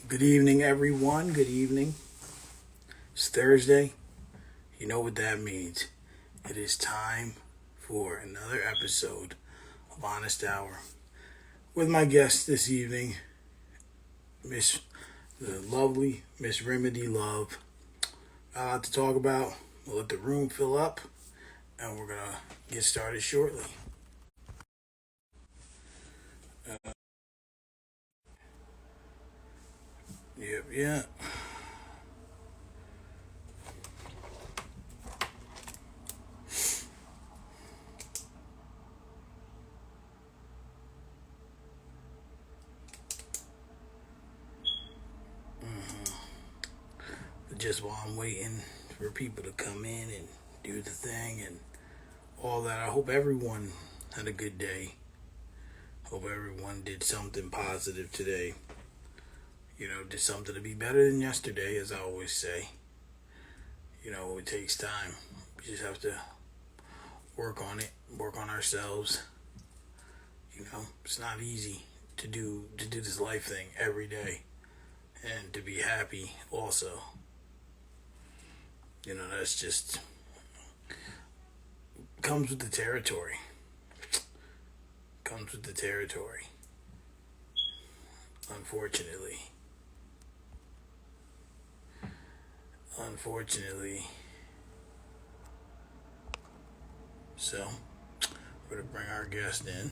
Good evening, everyone. Good evening. It's Thursday. You know what that means. It is time for another episode of Honest Hour with my guest this evening, Miss the lovely Miss Remadee Love. Got a lot to talk about. We'll let the room fill up, and we're gonna get started shortly. Yep, yeah. Just while I'm waiting for people to come in and do the thing and all that, I hope everyone had a good day. Hope everyone did something positive today. Did something to be better than yesterday, as I always say. It takes time. We just have to work on it, work on ourselves. It's not easy to do this life thing every day and to be happy also. That's just comes with the territory. Comes with the territory. Unfortunately. Unfortunately. So, we're going to bring our guest in.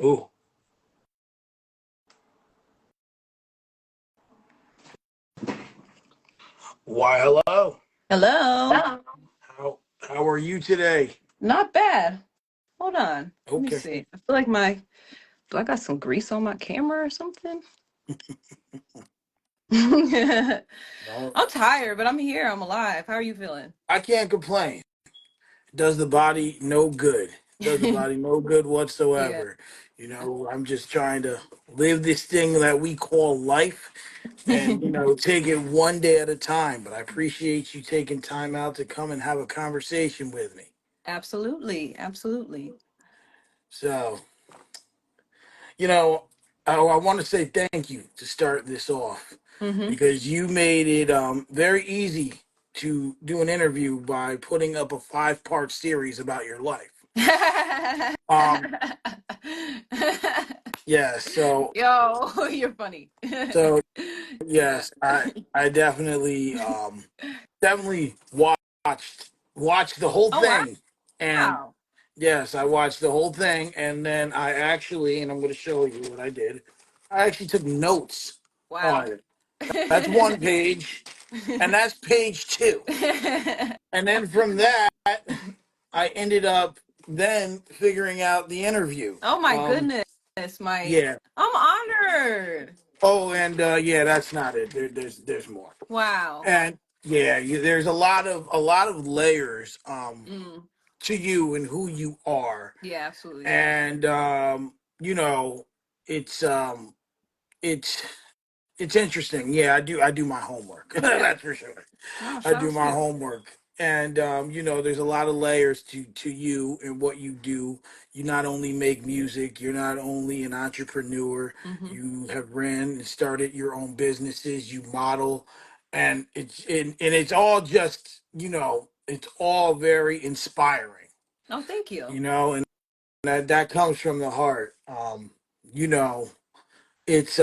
Oh, why hello. Hello. How are you today? Not bad. Hold on. Let me Okay. see. I feel like do I got some grease on my camera or something? I'm No, tired, but I'm here. I'm alive. How are you feeling? I can't complain. Does the body no good? Does the body no good Yeah, whatsoever? I'm just trying to live this thing that we call life and, take it one day at a time. But I appreciate you taking time out to come and have a conversation with me. absolutely. Absolutely. So, you know, I want to say thank you to start this off Mm-hmm. because you made it very easy to do an interview by putting up a five-part series about your life. Um, yeah, Yo, you're funny. so Yeah. yes, I definitely watched the whole Oh, thing, and wow. yes, I watched the whole thing, and then I actually, and I'm going to show you what I did. I actually took notes on Wow. it. That's one page, and that's page two. And then from that, I ended up then figuring out the interview. Oh my goodness, Mike. Yeah. I'm honored. Oh, and yeah, that's not it. There's more. Wow. And yeah, there's a lot of layers Mm, to you and who you are, yeah, absolutely. and you know, it's um it's it's interesting. Yeah, I do my homework. Yeah. That's for sure. No, I shout do out to my you. homework. And there's a lot of layers to you and what you do. You not only make music, you're not only an entrepreneur, Mm-hmm. you have ran and started your own businesses, you model, and it's all just, it's all very inspiring, Oh, thank you. and that comes from the heart. You know, it's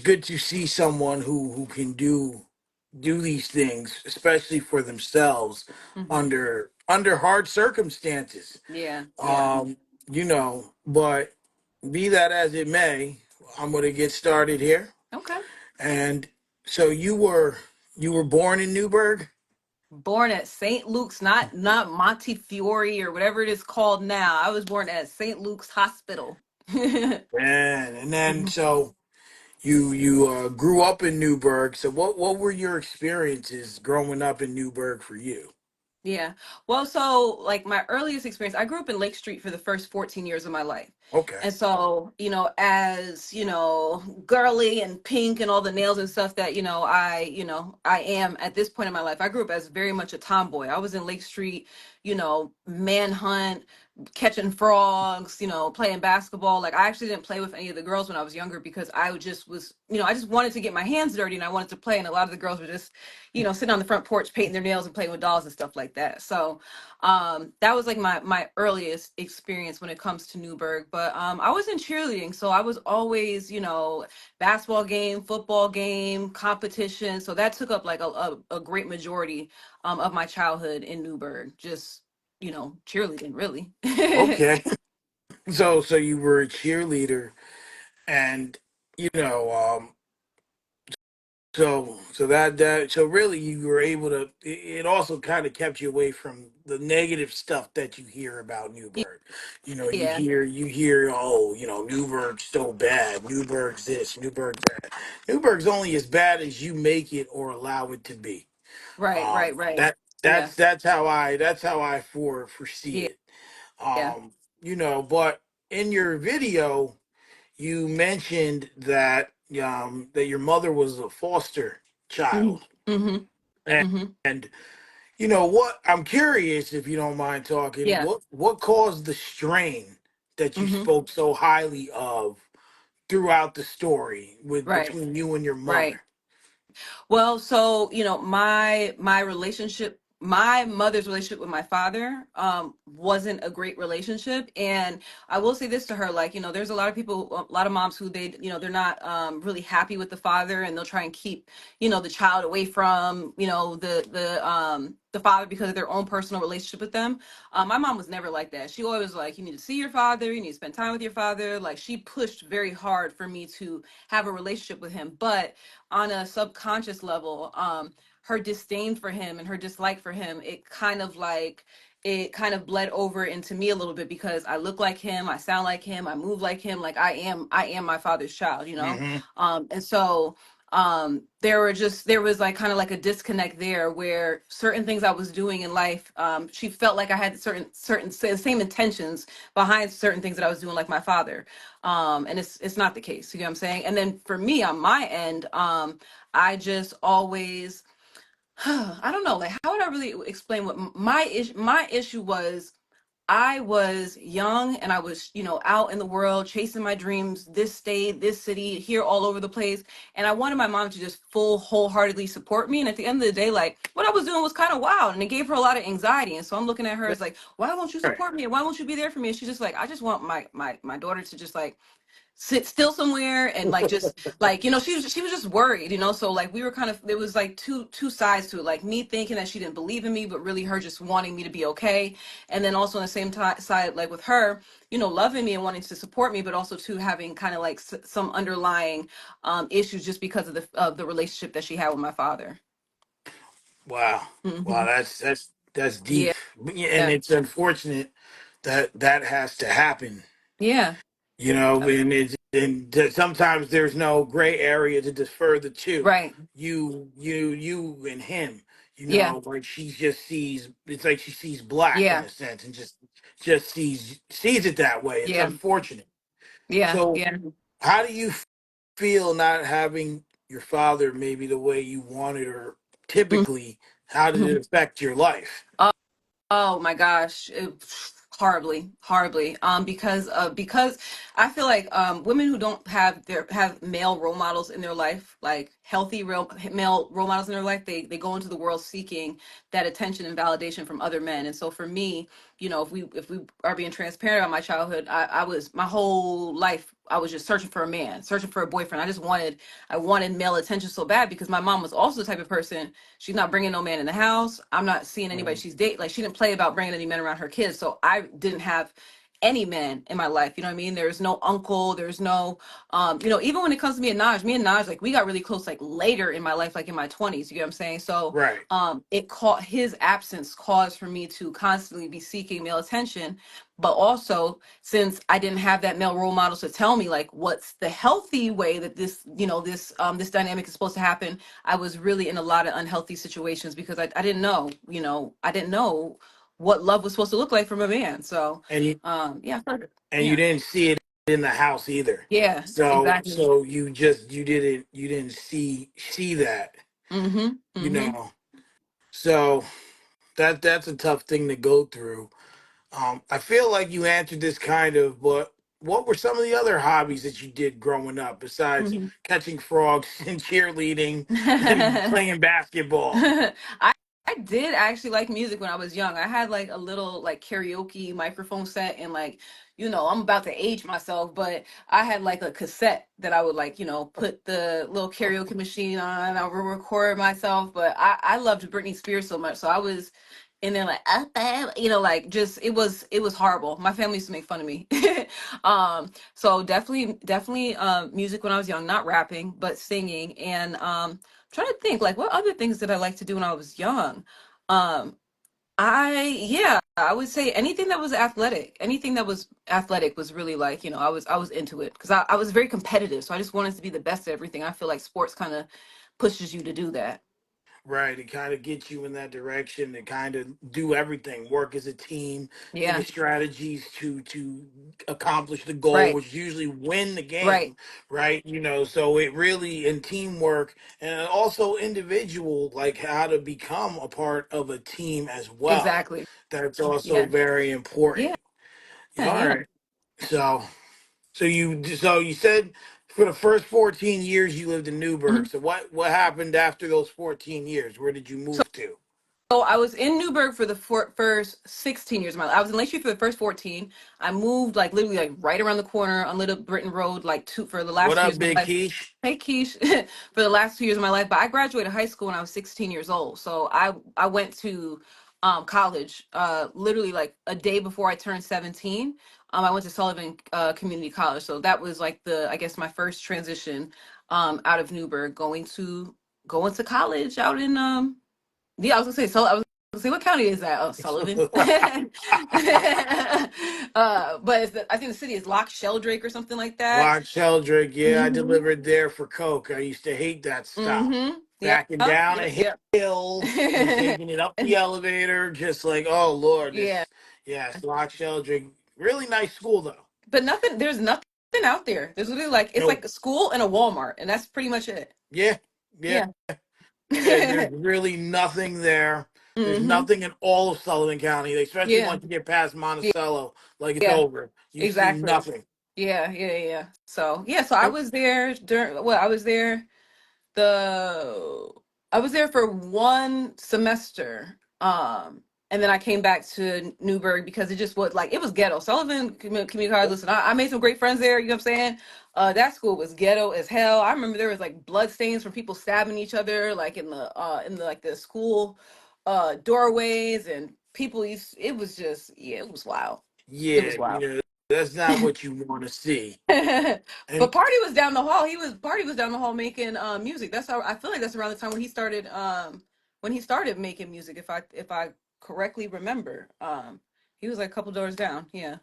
good to see someone who can do these things, especially for themselves Mm-hmm. under hard circumstances. Yeah, yeah. Um, but be that as it may, I'm gonna get started here. Okay. And so you were born in Newburgh? Born at St. Luke's, not Montefiore or whatever it is called now. I was born at St. Luke's Hospital. And then Mhm. so you grew up in Newburgh. So what were your experiences growing up in Newburgh for you? Yeah. Well, so like my earliest experience, I grew up in Lake Street for the first 14 years of my life. Okay. And so, as, girly and pink and all the nails and stuff that, I am at this point in my life. I grew up as very much a tomboy. I was in Lake Street, Manhunt, catching frogs, playing basketball. Like I actually didn't play with any of the girls when I was younger because I just was, I just wanted to get my hands dirty and I wanted to play. And a lot of the girls were just, sitting on the front porch painting their nails and playing with dolls and stuff like that. So that was like my earliest experience when it comes to Newburgh. But I was in cheerleading, so I was always, basketball game, football game, competition. So that took up like a great majority of my childhood in Newburgh. Just cheerleading, really. Okay. So you were a cheerleader, and you know, so really you were able to. It also kind of kept you away from the negative stuff that you hear about Newburgh. Yeah, You hear, oh, Newburgh's so bad. Newburgh's this. Newburgh's that. Newburgh's only as bad as you make it or allow it to be. right, right, right. That Yeah, that's how I foresee yeah, it. yeah. Um, but in your video, you mentioned that your mother was a foster Hmm. child, Hmm. and, Hmm. and you know what? I'm curious if you don't mind talking. Yeah. What caused the strain that you Hmm. spoke so highly of throughout the story with Right, between you and your right. mother? Well, so my relationship, my mother's relationship with my father, wasn't a great relationship, and I will say this to her, like there's a lot of people, a lot of moms who they're not really happy with the father, and they'll try and keep the child away from the father because of their own personal relationship with them. My mom was never like that. She always was like, you need to see your father, you need to spend time with your father. Like she pushed very hard for me to have a relationship with him, but on a subconscious level, her disdain for him and her dislike for him, it kind of bled over into me a little bit because I look like him, I sound like him, I move like him, like I am my father's child. Mm-hmm. And so there was like kind of like a disconnect there where certain things I was doing in life, she felt like I had certain same intentions behind certain things that I was doing like my father, and it's not the case. You know what I'm saying? And then for me on my end, I just always I don't know, like how would I really explain what my issue was. I was young and I was, out in the world chasing my dreams, this state, this city, here, all over the place. And I wanted my mom to just wholeheartedly support me. And at the end of the day, like what I was doing was kind of wild and it gave her a lot of anxiety. And so I'm looking at her as like, why won't you Right. support me? And why won't you be there for me? And she's just like, I just want my daughter to just like sit still somewhere and like just like she was just worried, so like we were kind of, there was like two sides to it, like me thinking that she didn't believe in me but really her just wanting me to be okay, and then also on the same side, like with her loving me and wanting to support me but also too having kind of like some underlying issues just because of the relationship that she had with my father. Wow. Wow. Hmm. That's Yeah, deep, and yeah, it's unfortunate that that has to happen. yeah. Sometimes there's no gray area to defer the two. Right. You and him. Yeah, Like she just sees. It's like she sees black in yeah, a sense, and just sees it that way. It's yeah, unfortunate. yeah, So, yeah. how do you feel not having your father maybe the way you wanted, or typically, how did it Mhm. affect your life? Oh my gosh, horribly, horribly. Because I feel like women who don't have male role models in their life, like healthy real male role models in their life, they go into the world seeking that attention and validation from other men. And so for me, if we are being transparent about my childhood, I was my whole life I was just searching for a man, searching for a boyfriend. I wanted male attention so bad because my mom was also the type of person. She's not bringing no man in the house. I'm not seeing anybody Mm. she's dating. Like she didn't play about bringing any men around her kids. So I didn't have any men in my life. You know what I mean? There's no uncle. There's no, even when it comes to me and Naj, like we got really close like later in my life, like in my 20s. You get what I'm saying? So, Right. it caught his absence caused for me to constantly be seeking male attention, but also since I didn't have that male role model to tell me like what's the healthy way that this dynamic is supposed to happen. I was really in a lot of unhealthy situations because I didn't know, I didn't know what love was supposed to look like from a man. So, And you yeah, and you yeah, didn't see it in the house either. yeah, So exactly. so you didn't see that, Mm-hmm. you Mm-hmm. know. So that's a tough thing to go through. I feel like you answered this kind of, but what were some of the other hobbies that you did growing up besides Mhm. catching frogs and cheerleading and playing basketball? I I did actually like music when I was young. I had like a little like karaoke microphone set and like, I'm about to age myself, but I had like a cassette that I would like, put the little karaoke machine on. I would record myself, but I loved Britney Spears so much. So I was in there like, like just it was horrible. My family used to make fun of me. So definitely music when I was young, not rapping, but singing. And trying to think like what other things did I like to do when I was young. Um I would say anything that was athletic. Anything that was athletic was really like, I was into it because I was very competitive. So I just wanted to be the best at everything. I feel like sports kind of pushes you to do that. Right, it kind of gets you in that direction to kind of do everything, work as a team, think Yeah. of strategies to accomplish the goal, Right. which usually win the Right. game, right? So it really in teamwork and also individual, like how to become a part of a team as well. Exactly. That's also Yeah. very Yeah. important. All Yeah. right, so so you said for the first 14 years you lived in Newburgh. Mhm. So what happened after those 14 years? Where did you So move to? So I was in Newburgh for the first 16 years of my life. I was in Lakeshore for the first 14. I moved like literally like right around the corner on Little Britain Road like two for the What last 2 years up, of my Big life. Keish? Hey Keish, for the last 2 years of my life. But I graduated high school when I was 16 years old. So I went to college literally like a day before I turned 17. I went to Sullivan Community College. So that was like the I guess my first transition out of Newburgh going to college out in yeah, I was gonna say so. I was gonna say what county is that? Oh, Sullivan. But I think the city is Loch Sheldrake or something like that. Lock Sheldrick, yeah, I Mm-hmm. delivered there for Coke. I used to hate that stop. Mm-hmm. Yep. Backing down Yep. a Yep. hill and taking it up the elevator, just like, oh Lord, Yeah. yes, Lock Sheldrick. Really nice school though. But nothing. There's nothing out there. There's literally like it's Nope. like a school and a Walmart, and that's pretty much it. Yeah, yeah, Yeah. yeah. There's really nothing there. There's Mm-hmm. nothing in all of Sullivan County, especially Yeah. once you get past Yeah. Monticello, like it's Yeah. over. You see Exactly. nothing. Yeah. Yeah. Yeah. So yeah. So I was there during. Well, I was there. the I was there for 1 semester. And then I came back to Newburgh because it just was like it was ghetto. Sullivan Community College. Listen, I made some great friends there. You know what I'm saying? That school was ghetto as hell. I remember there was like blood stains from people stabbing each other, like in the like the school doorways, and people used. It was just it was wild. It Yeah, was wild. that's not what you want to see. And But Party was down the hall. Party was down the hall making music. That's how I feel like that's around the time when he started making music, if I correctly remember. He was like a couple doors down, yeah,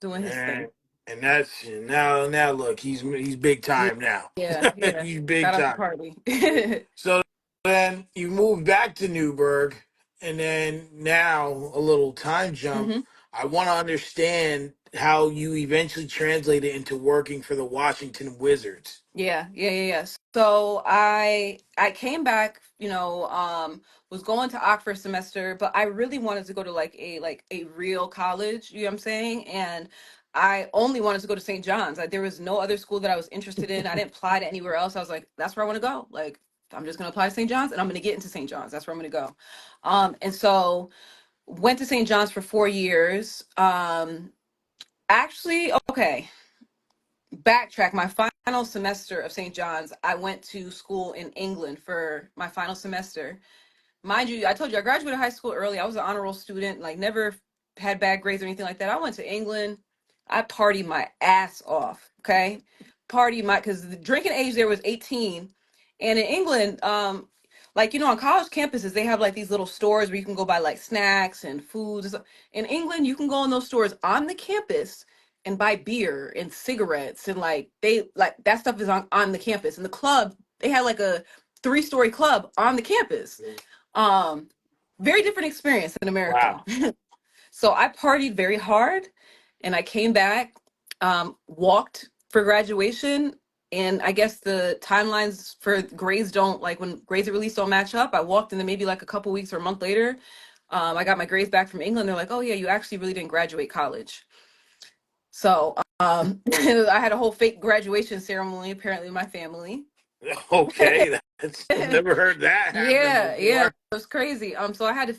doing his and, thing. and that's now look, he's big Yeah, time now. yeah, yeah. He's big Shout out to time. Party. So then you moved back to Newburgh, and then now a little time jump. hmm I want to understand how you eventually translated into working for the Washington Wizards. Yeah. So I came back, was going to Oxford semester, but I really wanted to go to like a real college, you know what I'm saying? And I only wanted to go to St. John's. Like there was no other school that I was interested in. I didn't apply to anywhere else. I was like, that's where I want to go. Like I'm just gonna apply to St. John's and I'm gonna get into St. John's. That's where I'm gonna go. And so went to St. John's for 4 years. Actually, okay, backtrack. My final semester of St. John's, I went to school in England for my final semester. Mind you, I told you I graduated high school early. I was an honor roll student, like never had bad grades or anything like that. I went to England. I partied my ass off. Okay, because the drinking age there was 18, and in England, like on college campuses they have like these little stores where you can go buy like snacks and foods. And stuff. In England, you can go in those stores on the campus and buy beer and cigarettes and like they like that stuff is on the campus. And the club they had like a 3-story club on the campus. um, Very different experience in America. Wow. So I partied very hard and I came back, walked for graduation. And I guess the timelines for grades don't like when grades are released don't match up. I walked and then maybe like a couple weeks or a month later, I got my grades back from England. They're like, oh yeah, you actually really didn't graduate college. So I had a whole fake graduation ceremony apparently in my family. Okay, that's I've never heard that happen Yeah, yeah, it before. was crazy. So I had to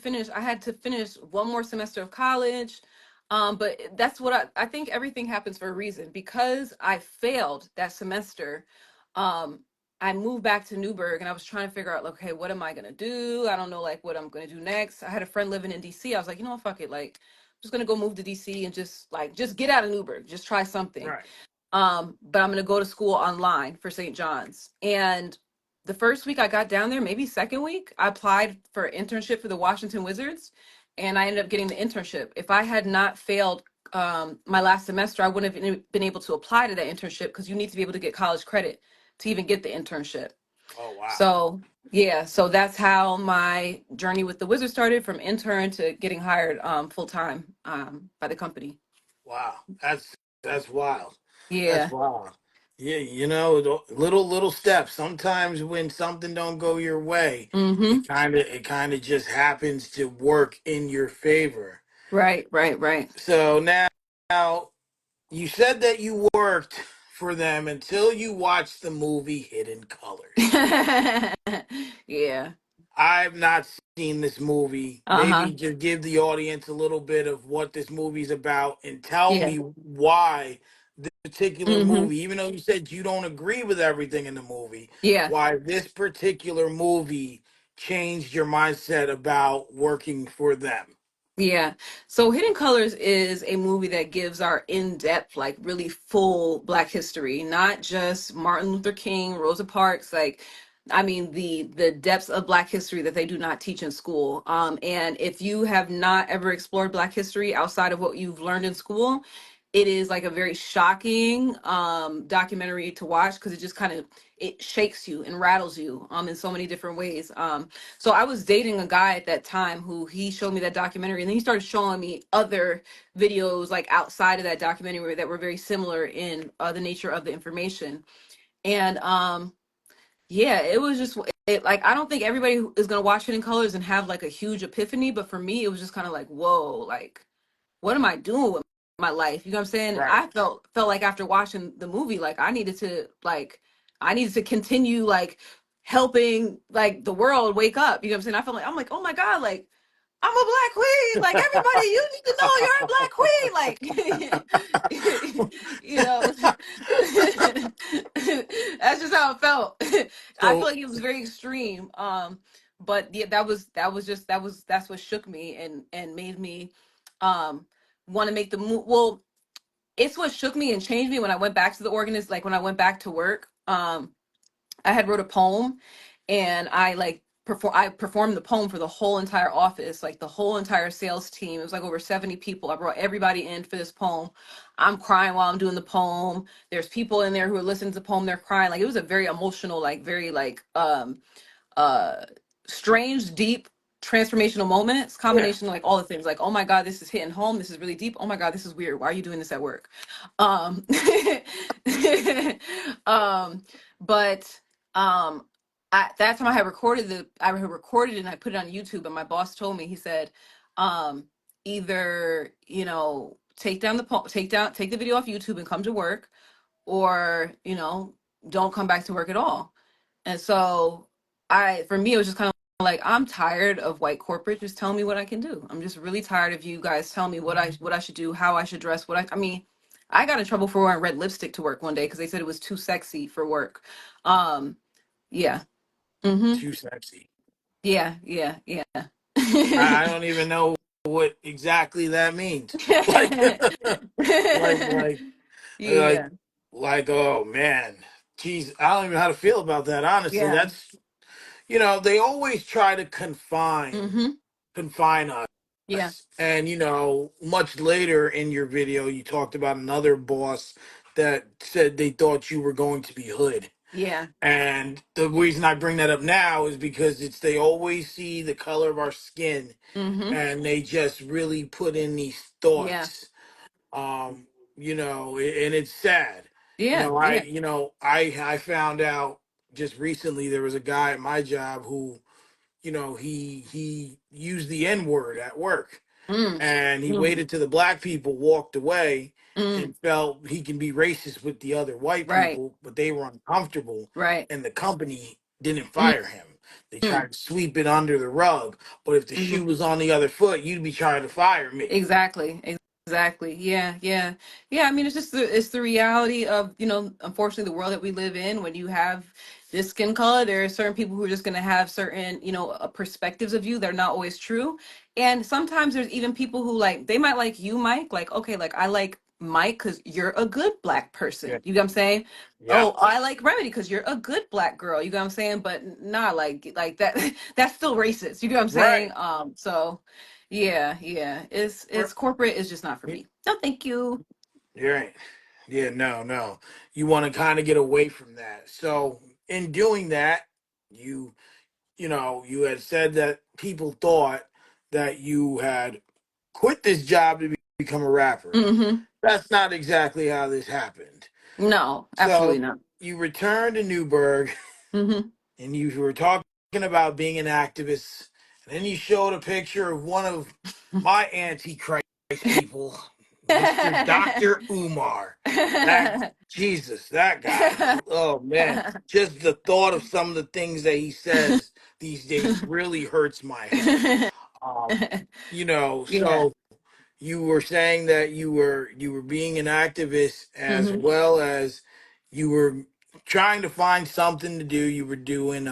finish one more semester of college. But that's what I think everything happens for a reason. Because I failed that semester, um, I moved back to Newburgh and I was trying to figure out, like, okay, what am I gonna do? I don't know like what I'm gonna do next. I had a friend living in DC. I was like, you know what, fuck it, like I'm just gonna go move to DC and just get out of Newburgh, just try something. Right. But I'm going to go to school online for St. John's. And the first week I got down there, maybe second week, I applied for an internship for the Washington Wizards, and I ended up getting the internship. If I had not failed my last semester, I wouldn't have been able to apply to that internship because you need to be able to get college credit to even get the internship. Oh wow. So yeah, so that's how my journey with the Wizards started, from intern to getting hired full time by the company. Wow. That's wild. That's Yeah. wild. Yeah, little steps. Sometimes when something don't go your way, Mm-hmm. it kind of just happens to work in your favor. Right, right, right. So now you said that you worked for them until you watched the movie Hidden Colors. Yeah. I've not seen this movie. Uh-huh. Maybe just give the audience a little bit of what this movie's about and tell Yeah. me why this particular Mm-hmm. movie, even though you said you don't agree with everything in the movie, Yeah. why this particular movie changed your mindset about working for them. Yeah. So Hidden Colors is a movie that gives our in-depth, like really full Black history, not just Martin Luther King, Rosa Parks, like I mean the depths of Black history that they do not teach in school. And if you have not ever explored Black history outside of what you've learned in school, it is like a very shocking documentary to watch because it just kind of it shakes you and rattles you in so many different ways. So I was dating a guy at that time who he showed me that documentary, and then he started showing me other videos like outside of that documentary that were very similar in the nature of the information. And yeah, it was just like I don't think everybody is gonna watch it in colors and have like a huge epiphany, but for me, it was just kind of like, whoa, like what am I doing with my life? You know what I'm saying? Right. I felt like after watching the movie, like I needed to continue like helping like the world wake up. You know what I'm saying? I felt like I'm like, oh my God, like I'm a Black queen. Like everybody, you need to know you're a Black queen. Like you know, that's just how it felt. I feel So like it was very extreme. But yeah, that's what shook me and made me um want to make the move. Well, it's what shook me and changed me when I went back to the organist. Like when I went back to work, I had wrote a poem, and I performed the poem for the whole entire office, like the whole entire sales team. It was like over 70 people. I brought everybody in for this poem. I'm crying while I'm doing the poem. There's people in there who are listening to the poem. They're crying. Like it was a very emotional, like very like uh strange, deep, transformational moments, yeah. combination of like all the things, like oh my God, this is hitting home, this is really deep, oh my God, this is weird, why are you doing this at work? um um but at that time I had recorded it and I put it on YouTube, and my boss told me, he said, um either take the video off YouTube and come to work, or don't come back to work at all. And so for me, it was just kind of like, I'm tired of white corporate just telling me what I can do. I'm just really tired of you guys telling me what I should do, how I should dress, I mean, I got in trouble for wearing red lipstick to work one day because they said it was too sexy for work. Um, yeah. Mm-hmm. Too sexy. Yeah, yeah, yeah. I don't even know what exactly that means. Like, like, like, like, Yeah. oh man, geez, I don't even know how to feel about that. Honestly, Yeah. that's they always try to Mm-hmm. confine Yeah. us, and much later in your video, you talked about another boss that said they thought you were going to be hood. Yeah. And the reason I bring that up now is because they always see the color of our skin, Mm-hmm. and they just really put in these Yeah. thoughts. And it's sad. Yeah. Yeah. I found out just recently there was a guy at my job who he used the N word at work, Mm, and he mm, waited till the black people walked away mm. and felt he can be racist with the other white Right, people, but they were uncomfortable, right. and the company didn't Mm, fire him. They tried to sweep it under the rug, but if the mm. shoe was on the other foot, you'd be trying to fire me. Exactly. Exactly. Yeah, yeah. Yeah, I mean it's the reality of, unfortunately the world that we live in. When you have this skin color, there are certain people who are just going to have certain, perspectives of you that are not always true. And sometimes there's even people who like they might like you, Mike, like okay, like I like Mike cuz you're a good black Yeah. person. You know what I'm saying? Yeah. Oh, I like Remedy because you're a good black girl. You know what I'm saying? But not like that. That's still racist. You know what I'm saying? Right. So yeah, yeah. It's corporate is just not for me. No, thank you. You're right. Yeah, no, no. You want to kind of get away from that. So in doing that, you you had said that people thought that you had quit this job to become a rapper. Mm-hmm. That's not exactly how this happened. No, absolutely So not. you returned to Newburgh Mm-hmm. and you were talking about being an activist, and then you showed a picture of one of my antichrist people, Mr. Dr. Umar. That Jesus, that guy. Oh man, just the thought of some of the things that he says these days really hurts my heart. Um, Yeah. so you were saying that you were being an activist as Mm-hmm. well as you were trying to find something to do. You were doing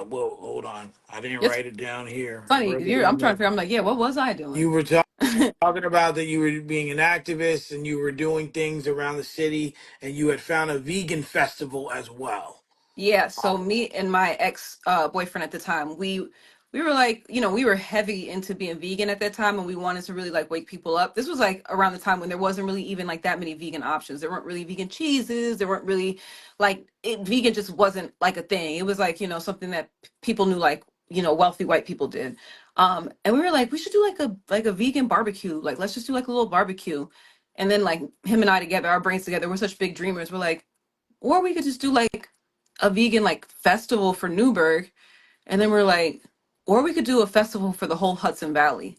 well, hold on. I didn't It's write it down here. I funny. wrote it I'm in trying to there. figure. I'm like, yeah, what was I doing? You were talking about that you were being an activist and you were doing things around the city and you had found a vegan festival as well. Yeah, so Um, me and my ex boyfriend at the time, we were like, we were heavy into being vegan at that time, and we wanted to really like wake people up. This was like around the time when there wasn't really even like that many vegan options. There weren't really vegan cheeses. There weren't really vegan just wasn't like a thing. It was like, something that people knew like, wealthy white people did. And we were like, we should do like a vegan barbecue. Like let's just do like a little barbecue. And then like him and I together, our brains together, we're such big dreamers. We're like, or we could just do like a vegan like festival for Newburgh, and then we're like, or we could do a festival for the whole Hudson Valley.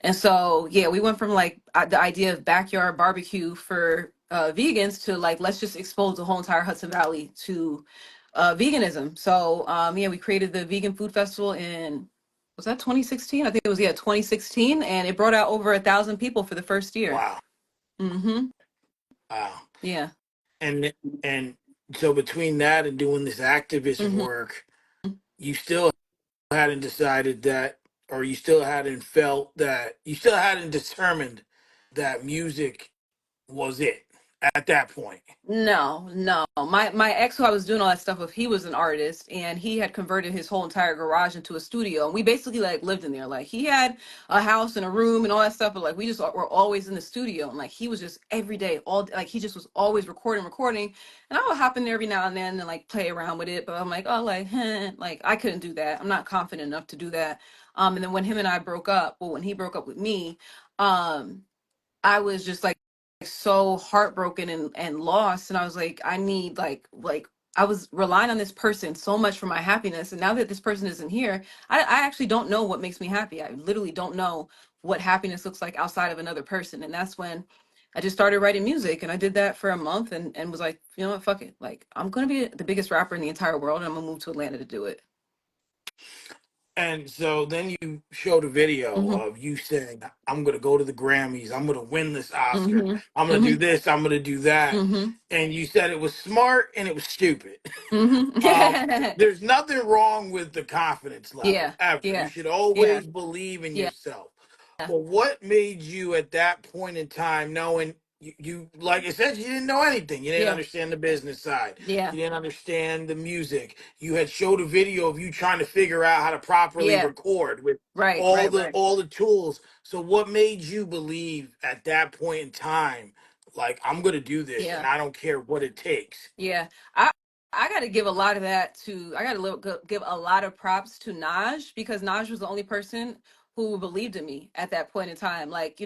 And so yeah, we went from like the idea of backyard barbecue for vegans to like let's just expose the whole entire Hudson Valley to veganism. So yeah, we created the Vegan Food Festival in, was that 2016? I think it was, yeah, 2016, and it brought out over 1,000 people for the first year. wow. Mm-hmm. Wow. Yeah. And so between that and doing this activist Mm-hmm. work, you still hadn't decided that, or you still hadn't felt that, you still hadn't determined that music was it at that point. No, no. My ex, who I was doing all that stuff with, he was an artist, and he had converted his whole entire garage into a studio. And we basically like lived in there. Like he had a house and a room and all that stuff, but like we just were always in the studio. And like he was just every day, all like he just was always recording. And I would hop in there every now and then and like play around with it. But I'm like, oh, like, like I couldn't do that. I'm not confident enough to do that. And then when him and I broke up, well, when he broke up with me, um, I was just like so heartbroken and lost, and I was like I need like I was relying on this person so much for my happiness, and now that this person isn't here, I actually don't know what makes me happy. I literally don't know what happiness looks like outside of another person. And that's when I just started writing music, and I did that for a month, and was like, you know what, fuck it, like I'm gonna be the biggest rapper in the entire world, and I'm gonna move to Atlanta to do it. And so then you showed a video Hmm. of you saying, I'm going to go to the Grammys. I'm going to win this Oscar. Hmm. I'm going to do Hmm. this. I'm going to do that. Hmm. And you said it was smart and it was stupid. Hmm. There's nothing wrong with the confidence level Yeah, ever. You yeah, should yeah, always believe in yeah, yourself. But what made you at that point in time, knowing you like I said, you didn't know anything. You didn't yeah, understand the business side. yeah. You didn't understand the music. You had showed a video of you trying to figure out how to properly Yeah, record with right, all right, the right. all the tools. So what made you believe at that point in time, like I'm gonna do this and Yeah, I don't care what it takes? yeah. I got to give a lot of that to. I got to give a lot of props to Naj, because Naj was the only person who believed in me at that point in time. Like,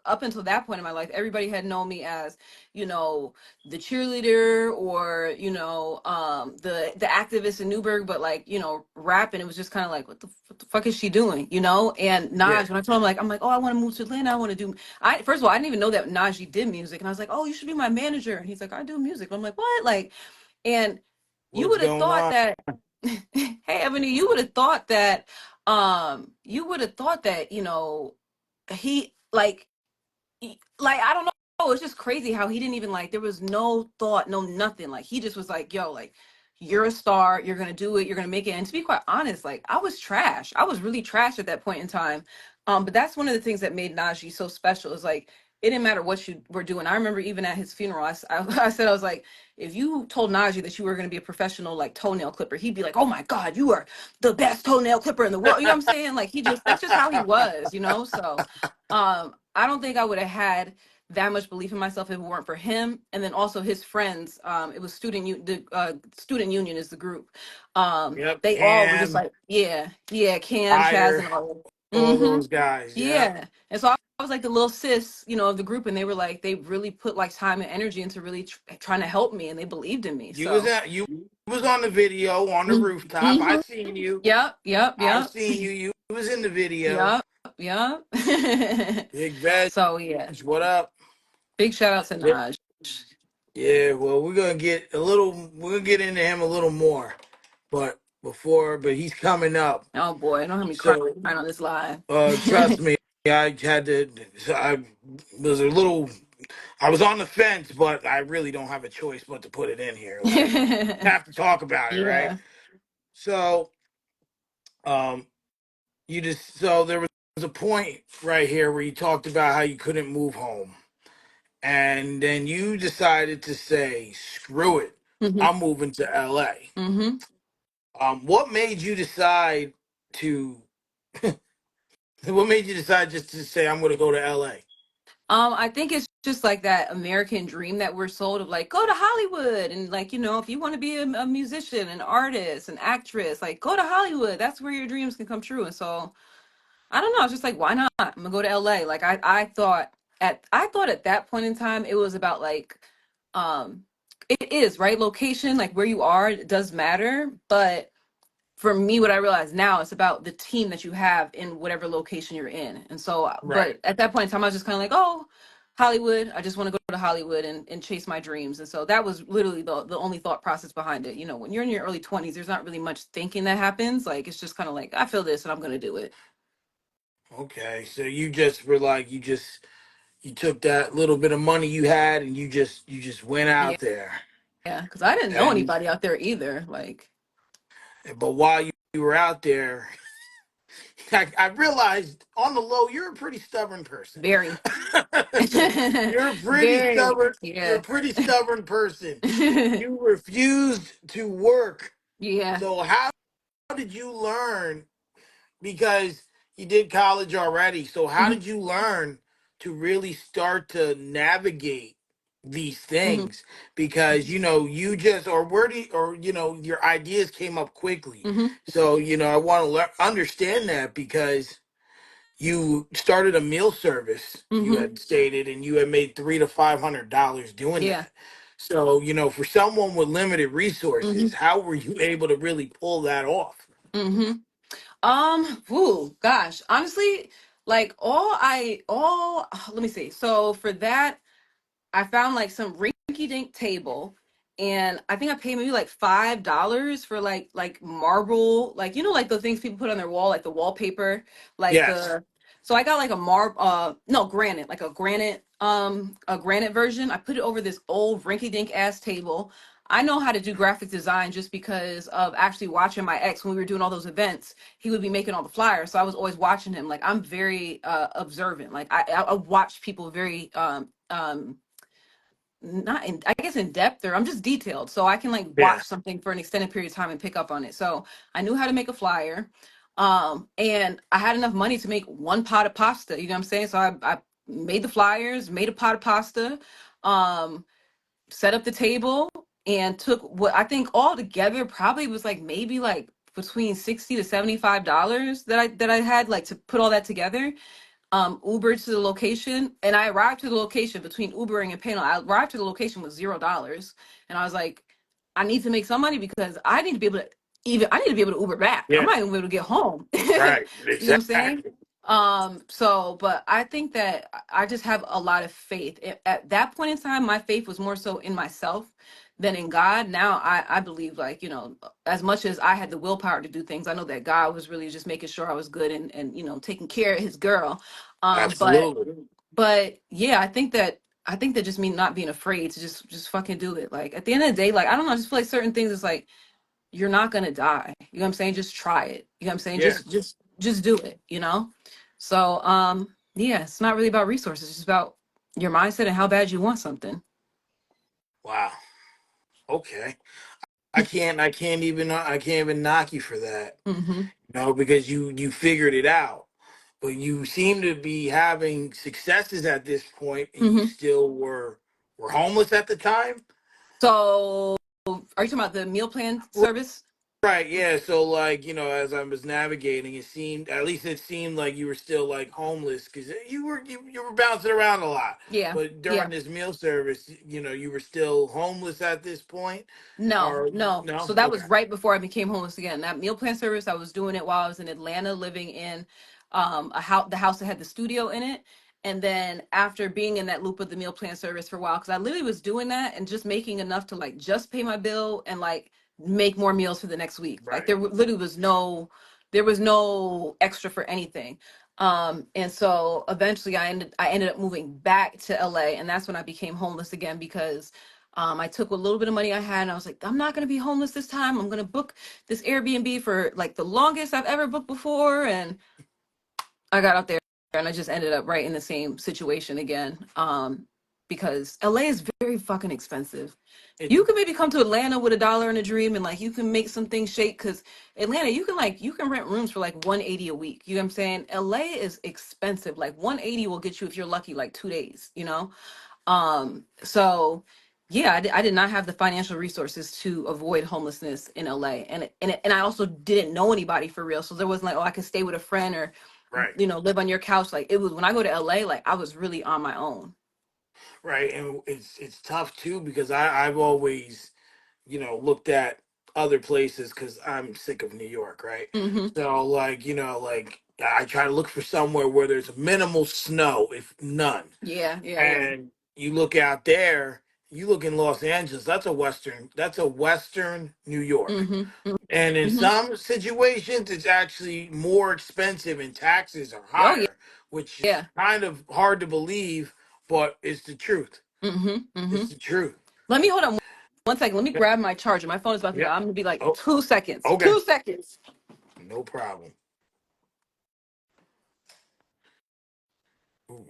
up until that point in my life, everybody had known me as, you know, the cheerleader, or, the activist in Newburgh, but like, rapping, it was just kind of like, what the fuck is she doing? And Yeah. Naj, when I told him, like, I'm like, oh, I want to move to Atlanta. I want to do, first of all, I didn't even know that Najee did music. And I was like, oh, you should be my manager. And he's like, I do music. I'm like, what? Like, and you What's would have going thought on? that, hey, Ebony, you would have thought that, he I don't know. It's just crazy how he didn't even, like, there was no thought, no nothing. Like, he just was like, yo, like, you're a star, you're gonna do it, you're gonna make it. And to be quite honest, like, I was trash. I was really trash at that point in time. But that's one of the things that made Najee so special, is like, it didn't matter what you were doing. I remember even at his funeral, I said, I was like, if you told Najee that you were going to be a professional, like, toenail clipper, he'd be like, oh my God, you are the best toenail clipper in the world. You know what I'm saying? Like, that's just how he was, So I don't think I would have had that much belief in myself if it weren't for him. And then also his friends. It was student union is the group. Yep. They all were just Cam, like, yeah, Cam, Chaz, Fire, and all. all Mm-hmm. those guys. Yep. Yeah. And so I was like the little sis, of the group, and they were like, they really put like time and energy into really trying to help me, and they believed in me. So. You was on the video on the rooftop. I Mm-hmm. seen you. Yep. Yep. I Yep. seen you. You was in the video. Yep. Yep. Big Veg, So yeah, what up? big shout out to Yeah. Naj. Yeah, well, we're gonna get into him a little more, but he's coming up. Oh boy, don't have me crying So, on this live. trust me, I had to. I was a little. I was on the fence, but I really don't have a choice but to put it in here. Like, have to talk about it, right? Yeah. So, um, so there was a point right here where you talked about how you couldn't move home. And then you decided to say, screw it, Hmm. I'm moving to LA. Hmm. What made you decide to, what made you decide just to say, I'm going to go to LA? I think it's just like that American dream that we're sold of, like, go to Hollywood, and like, if you want to be a musician, an artist, an actress, like, go to Hollywood. That's where your dreams can come true. And so I don't know. It's just like, why not? I'm gonna go to LA. Like, I thought at that point in time it was about like, um, it is right, location, like where you are, it does matter, but for me, what I realize now, it's about the team that you have in whatever location you're in. And so, Right. but at that point in time, I was just kind of like, oh, Hollywood. I just want to go to Hollywood and chase my dreams. And so that was literally the only thought process behind it. When you're in your early 20s, there's not really much thinking that happens. Like, it's just kind of like, I feel this and I'm going to do it. Okay. So you just were like, you took that little bit of money you had and you just went Yeah. out there. Yeah. Cause I didn't know And, anybody out there either. Like, but while you were out there, I realized on the low, you're a pretty stubborn person. very, You're a pretty very, stubborn. You're a yeah. pretty stubborn person. You refused to work. Yeah. So how did you learn? Because you did college already. So how Hmm. did you learn to really start to navigate these Hmm. things? Because you just or where do you, or your ideas came up quickly. Hmm. So I want to understand that because you started a meal service, you Hmm. had stated, and you had made $300 to $500 doing Yeah. that. So for someone with limited Hmm. resources, how were you able to really pull that off? Hmm. Ooh, gosh, honestly, like, let me see. So for that, I found like some rinky dink table, and I think I paid maybe like $5 for like marble, like, like the things people put on their wall, like the wallpaper, like Yes. the. So I got like a no, granite, like a granite version. I put it over this old rinky dink ass table. I know how to do graphic design just because of actually watching my ex when we were doing all those events. He would be making all the flyers, so I was always watching him. Like, I'm very observant. Like, I watch people very not in, I guess, in depth, or I'm just detailed, so I can like Yeah. watch something for an extended period of time and pick up on it. So I knew how to make a flyer, and I had enough money to make one pot of pasta. You know what I'm saying? So I made the flyers, made a pot of pasta, um, set up the table, and took what I think all together probably was like maybe like between $60 to $75 that I had like to put all that together. Uber to the location, and I arrived to the location between Ubering and paying. I arrived to the location with $0, and I was like, I need to make some money because I need to be able to I need to be able to Uber back. I'm Yeah. not even able to get home. Right. You know what I'm saying? Exactly. So, but I think that I just have a lot of faith. At that point in time, my faith was more so in myself than in God. Now I believe, like, as much as I had the willpower to do things, I know that God was really just making sure I was good and taking care of his girl. But Absolutely. yeah, I think that just me not being afraid to just fucking do it. Like at the end of the day, like I don't know, I just feel like certain things it's like you're not gonna die. You know what I'm saying? Just try it. You know what I'm saying? Yeah. Just do it. So yeah, it's not really about resources, it's just about your mindset and how bad you want something. Wow. Okay. I can't even knock you for that. Mm-hmm. No, because you figured it out. But you seem to be having successes at this point, and you Mm-hmm. still were homeless at the time. So are you talking about the meal plan R- service? Right, yeah. So like, as I was navigating, it seemed like you were still like homeless because you were bouncing around a lot. Yeah. But Yeah. during this meal service, you were still homeless at this point, No, or no. no? So that Okay, was right before I became homeless again. That meal plan service, I was doing it while I was in Atlanta, living in the house that had the studio in it. And then after being in that loop of the meal plan service for a while, because I literally was doing that and just making enough to like just pay my bill and like make more meals for the next week. Like right, literally there was no extra for anything. And so eventually I ended up moving back to LA, and that's when I became homeless again because I took a little bit of money I had and I was like, I'm not going to be homeless this time. I'm going to book this Airbnb for like the longest I've ever booked before. And I got out there and I just ended up right in the same situation again. Because LA is very fucking expensive. it You can maybe come to Atlanta with $1 and a dream and like you can make some things shake because Atlanta, you can rent rooms for like 180 a week. You know what I'm saying? LA is expensive. Like 180 will get you, if you're lucky, like 2 days. So yeah, I did not have the financial resources to avoid homelessness in LA, and I also didn't know anybody for real, so there wasn't like, oh, I could stay with a friend or right, live on your couch. Like it was when I go to LA, like I was really on my own. right, and it's tough too because I've always looked at other places because I'm sick of New York, right? Hmm. So like, like I try to look for somewhere where there's minimal snow, if none. Yeah, yeah, yeah. And you look out there, you look in Los Angeles, that's a western New York. Hmm. And in Hmm. some situations it's actually more expensive and taxes are Oh yeah, higher, which is yeah. kind of hard to believe, but it's the truth. Hmm. Hmm. It's the truth. Let me hold on one second. Let me grab my charger. My phone is about to die. Yep. I'm gonna be like Oh, 2 seconds. okay. 2 seconds. No problem. Ooh.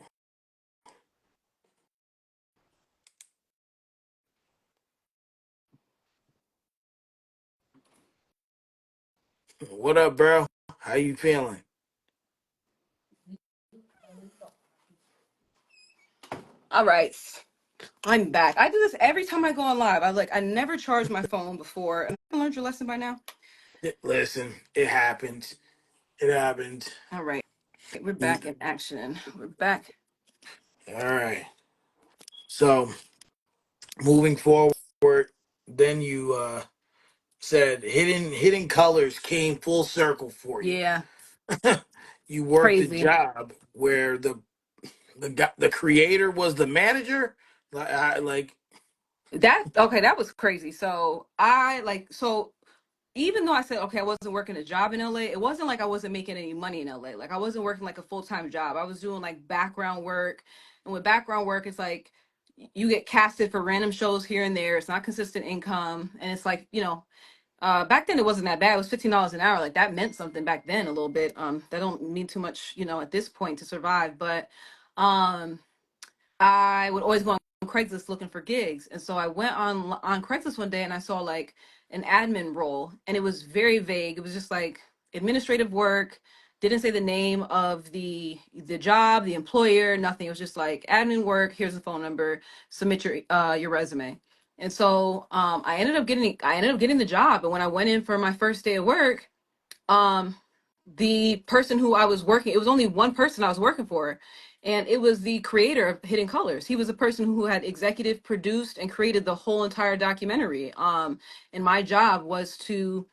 What up, bro? How you feeling? All right. I'm back. I do this every time I go on live. I never charged my phone before. I learned your lesson by now. Listen, it happened. It happened. All right. We're You, back in action. We're back. all right. So moving forward, then you said hidden colors came full circle for you. Yeah. You worked a Crazy. job where the creator was the manager. Like That okay, that was crazy. So even though I said okay, I wasn't working a job in LA, it wasn't like I wasn't making any money in LA. Like I wasn't working like a full-time job. I was doing like background work. And with background work, it's like you get casted for random shows here and there. It's not consistent income. And it's like, back then it wasn't that bad. It was $15 an hour. Like that meant something back then a little bit. That don't mean too much, at this point to survive. But um I would always go on Craigslist looking for gigs. And so I went on Craigslist one day and I saw like an admin role and it was very vague. It was just like administrative work, didn't say the name of the job, the employer, nothing. It was just like admin work, here's the phone number, submit your resume. And so I ended up getting the job. And when I went in for my first day of work, um the person who I was working, it was only one person I was working for, and it was the creator of Hidden Colors. He was the person who had executive produced and created the whole entire documentary. And my job was to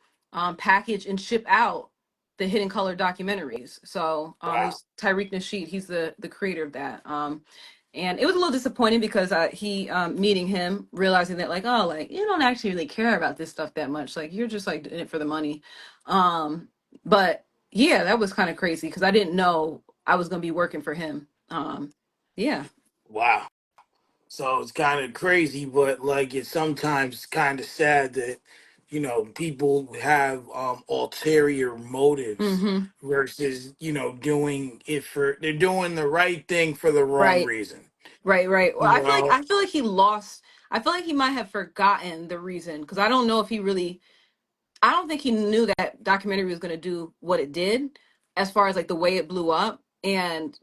package and ship out the Hidden Color documentaries. So it Wow. was Tyreek Nasheed. He's the creator of that. And it was a little disappointing because he meeting him, realizing that like, oh, like you don't actually really care about this stuff that much. Like you're just like in it for the money. But yeah, that was kind of crazy because I didn't know I was gonna be working for him. Yeah. Wow. So it's kind of crazy, but like it's sometimes kind of sad that people have ulterior motives Mm-hmm. versus doing it for they're doing the right thing for the wrong Right. reason. Right. Right. Well, You know, I feel like he lost. I feel like he might have forgotten the reason because I don't know if he really I don't think he knew that documentary was going to do what it did as far as like the way it blew up. And,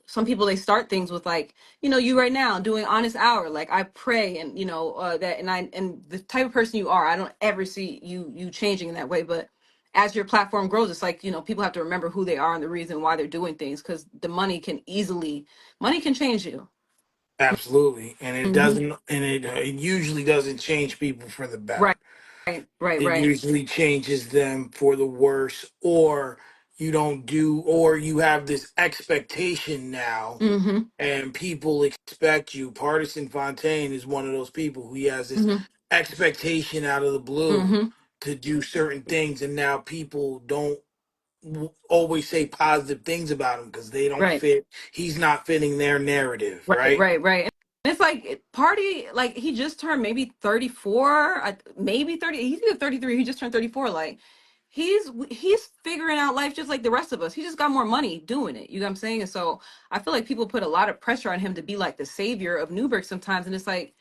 some people they start things with like, you right now doing honest hour. Like I pray and, that and the type of person you are, I don't ever see you changing in that way. But as your platform grows, it's like, people have to remember who they are and the reason why they're doing things because the money can change you. absolutely, and it Hmm. doesn't, and it usually doesn't change people for the Right. better. Right. It Right. usually changes them for the worse, or you don't do, or you have this expectation now, Hmm. and people expect you. Partisan Fontaine is one of those people who he has this Hmm. expectation out of the blue Hmm. to do certain things, and now people don't always say positive things about him because they don't Right. fit. He's not fitting their narrative, Right, right? right, right. And it's like party, like he just turned maybe 34, maybe 30. He's either 33. He just turned 34. Like he's figuring out life just like the rest of us. He just got more money doing it. You know what I'm saying? And so I feel like people put a lot of pressure on him to be like the savior of Newburgh sometimes. And it's like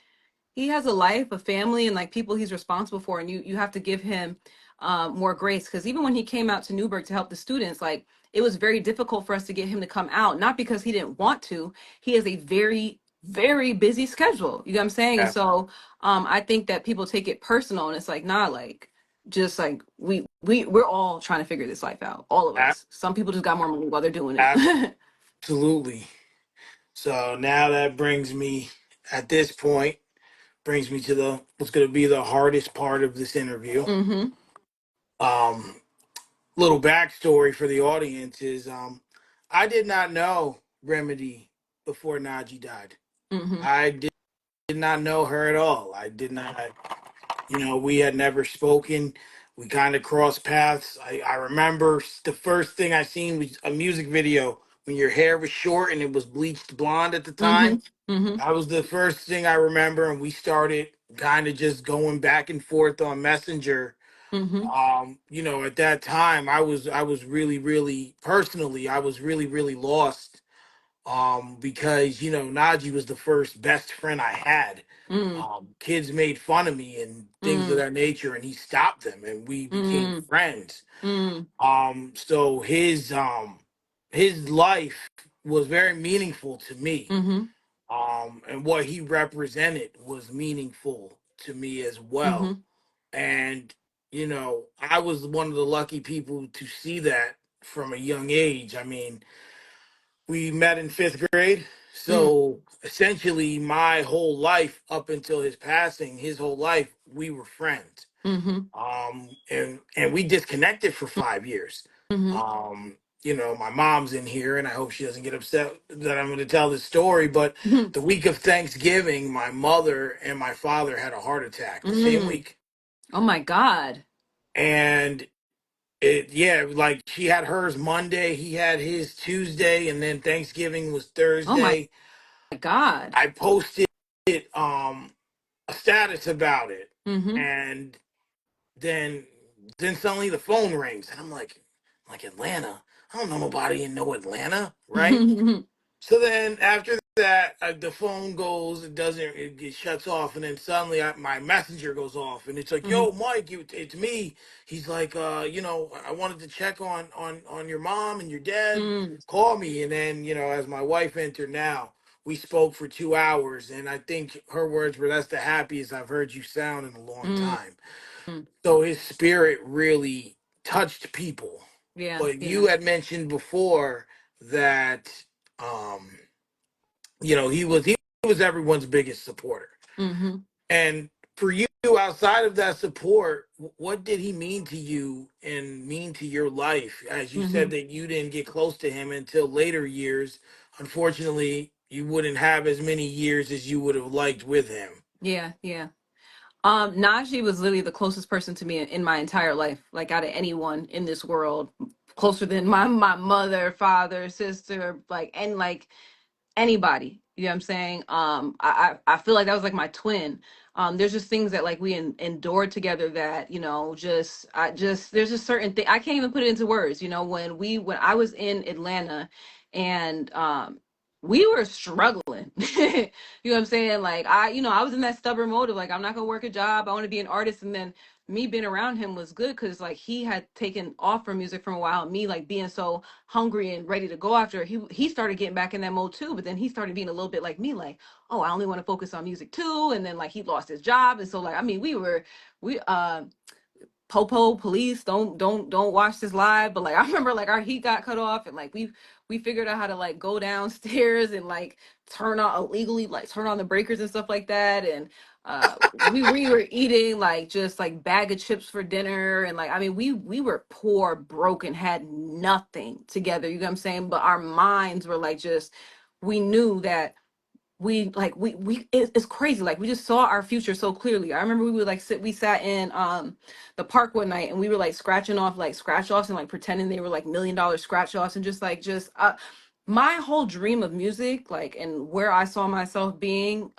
he has a life, a family, and like people he's responsible for, and you have to give him more grace because even when he came out to Newburgh to help the students, like it was very difficult for us to get him to come out, not because he didn't want to. He has a very busy schedule. You know what I'm saying? And Ab- so I think that people take it personal, and it's like nah, like just like we're all trying to figure this life out, all of ab- us. Some people just got more money while they're doing it. Absolutely. So now that brings me, at this point, brings me to the what's going to be the hardest part of this interview. Mm-hmm. Um, Little backstory for the audience is I did not know Remedy before Najee died. Mm-hmm. I did not know her at all. I did not, we had never spoken. We kind of crossed paths. I remember the first thing I seen was a music video when your hair was short and it was bleached blonde at the Mm-hmm. time. Mm-hmm. That was the first thing I remember, and we started kind of just going back and forth on Messenger. Mm-hmm. At that time, I was really, really personally, I was really, really lost. Because Najee was the first best friend I had. Mm-hmm. Kids made fun of me and things of Mm-hmm. that nature, and he stopped them, and we became Mm, friends. mm, So his life was very meaningful to me, mhm, and what he represented was meaningful to me as well. mhm, And I was one of the lucky people to see that from a young age. I mean, we met in fifth grade, mm, so essentially my whole life up until his passing, his whole life we were friends. mhm, And we disconnected for 5 years. mhm, um my mom's in here, and I hope she doesn't get upset that I'm going to tell this story, but mhm, the week of Thanksgiving, my mother and my father had a heart attack the same mm. week. Oh my God. And yeah, like she had hers Monday, he had his Tuesday, and then Thanksgiving was Oh my Thursday. God. I posted a status about it, Mhm, and then suddenly the phone rings, and I'm like Atlanta. I don't know nobody in no Atlanta, right? mhm, So then after that, the phone goes, it doesn't, it shuts off, and then suddenly my messenger goes off, and it's like, mhm, "Yo, Mike, it's me." He's like, I wanted to check on your mom and your dad. mm, Call me, and then as my wife entered now. We spoke for 2 hours, and I think her words were, "That's the happiest I've heard you sound in a long mm, time." mm, So his spirit really touched people. Yeah, But yeah. you had mentioned before that um, he was everyone's biggest supporter. Mm-hmm. And for you, outside of that support, what did he mean to you and mean to your life? As you Mm-hmm. said that you didn't get close to him until later years. Unfortunately, you wouldn't have as many years as you would have liked with him. Yeah, yeah. Najee was literally the closest person to me in my entire life, like out of anyone in this world, closer than my mother, father, sister, like, and like anybody. You know what I'm saying? I feel like that was like my twin. There's just things that like we endured together that, you know, just there's just certain thing I can't even put it into words. You know, when I was in Atlanta and we were struggling. You know what I'm saying? Like I was in that stubborn mode of like I'm not gonna work a job. I want to be an artist, and then me being around him was good because like he had taken off from music for a while. Me like being so hungry and ready to go after, he started getting back in that mode too. But then he started being a little bit like me, like, oh, I only want to focus on music too. And then like he lost his job, and so like I mean we Popo, police, don't watch this live. But like I remember like our heat got cut off, and like we figured out how to like go downstairs and like turn on illegally, like turn on the breakers and stuff like that. And we were eating like just like bag of chips for dinner. And like I mean we were poor, broken, had nothing together, you know what I'm saying? But our minds were like just, we knew that it's crazy, like we just saw our future so clearly. I remember we sat in the park one night, and we were like scratching off like scratch offs and like pretending they were like $1 million scratch offs, and just my whole dream of music, like, and where I saw myself being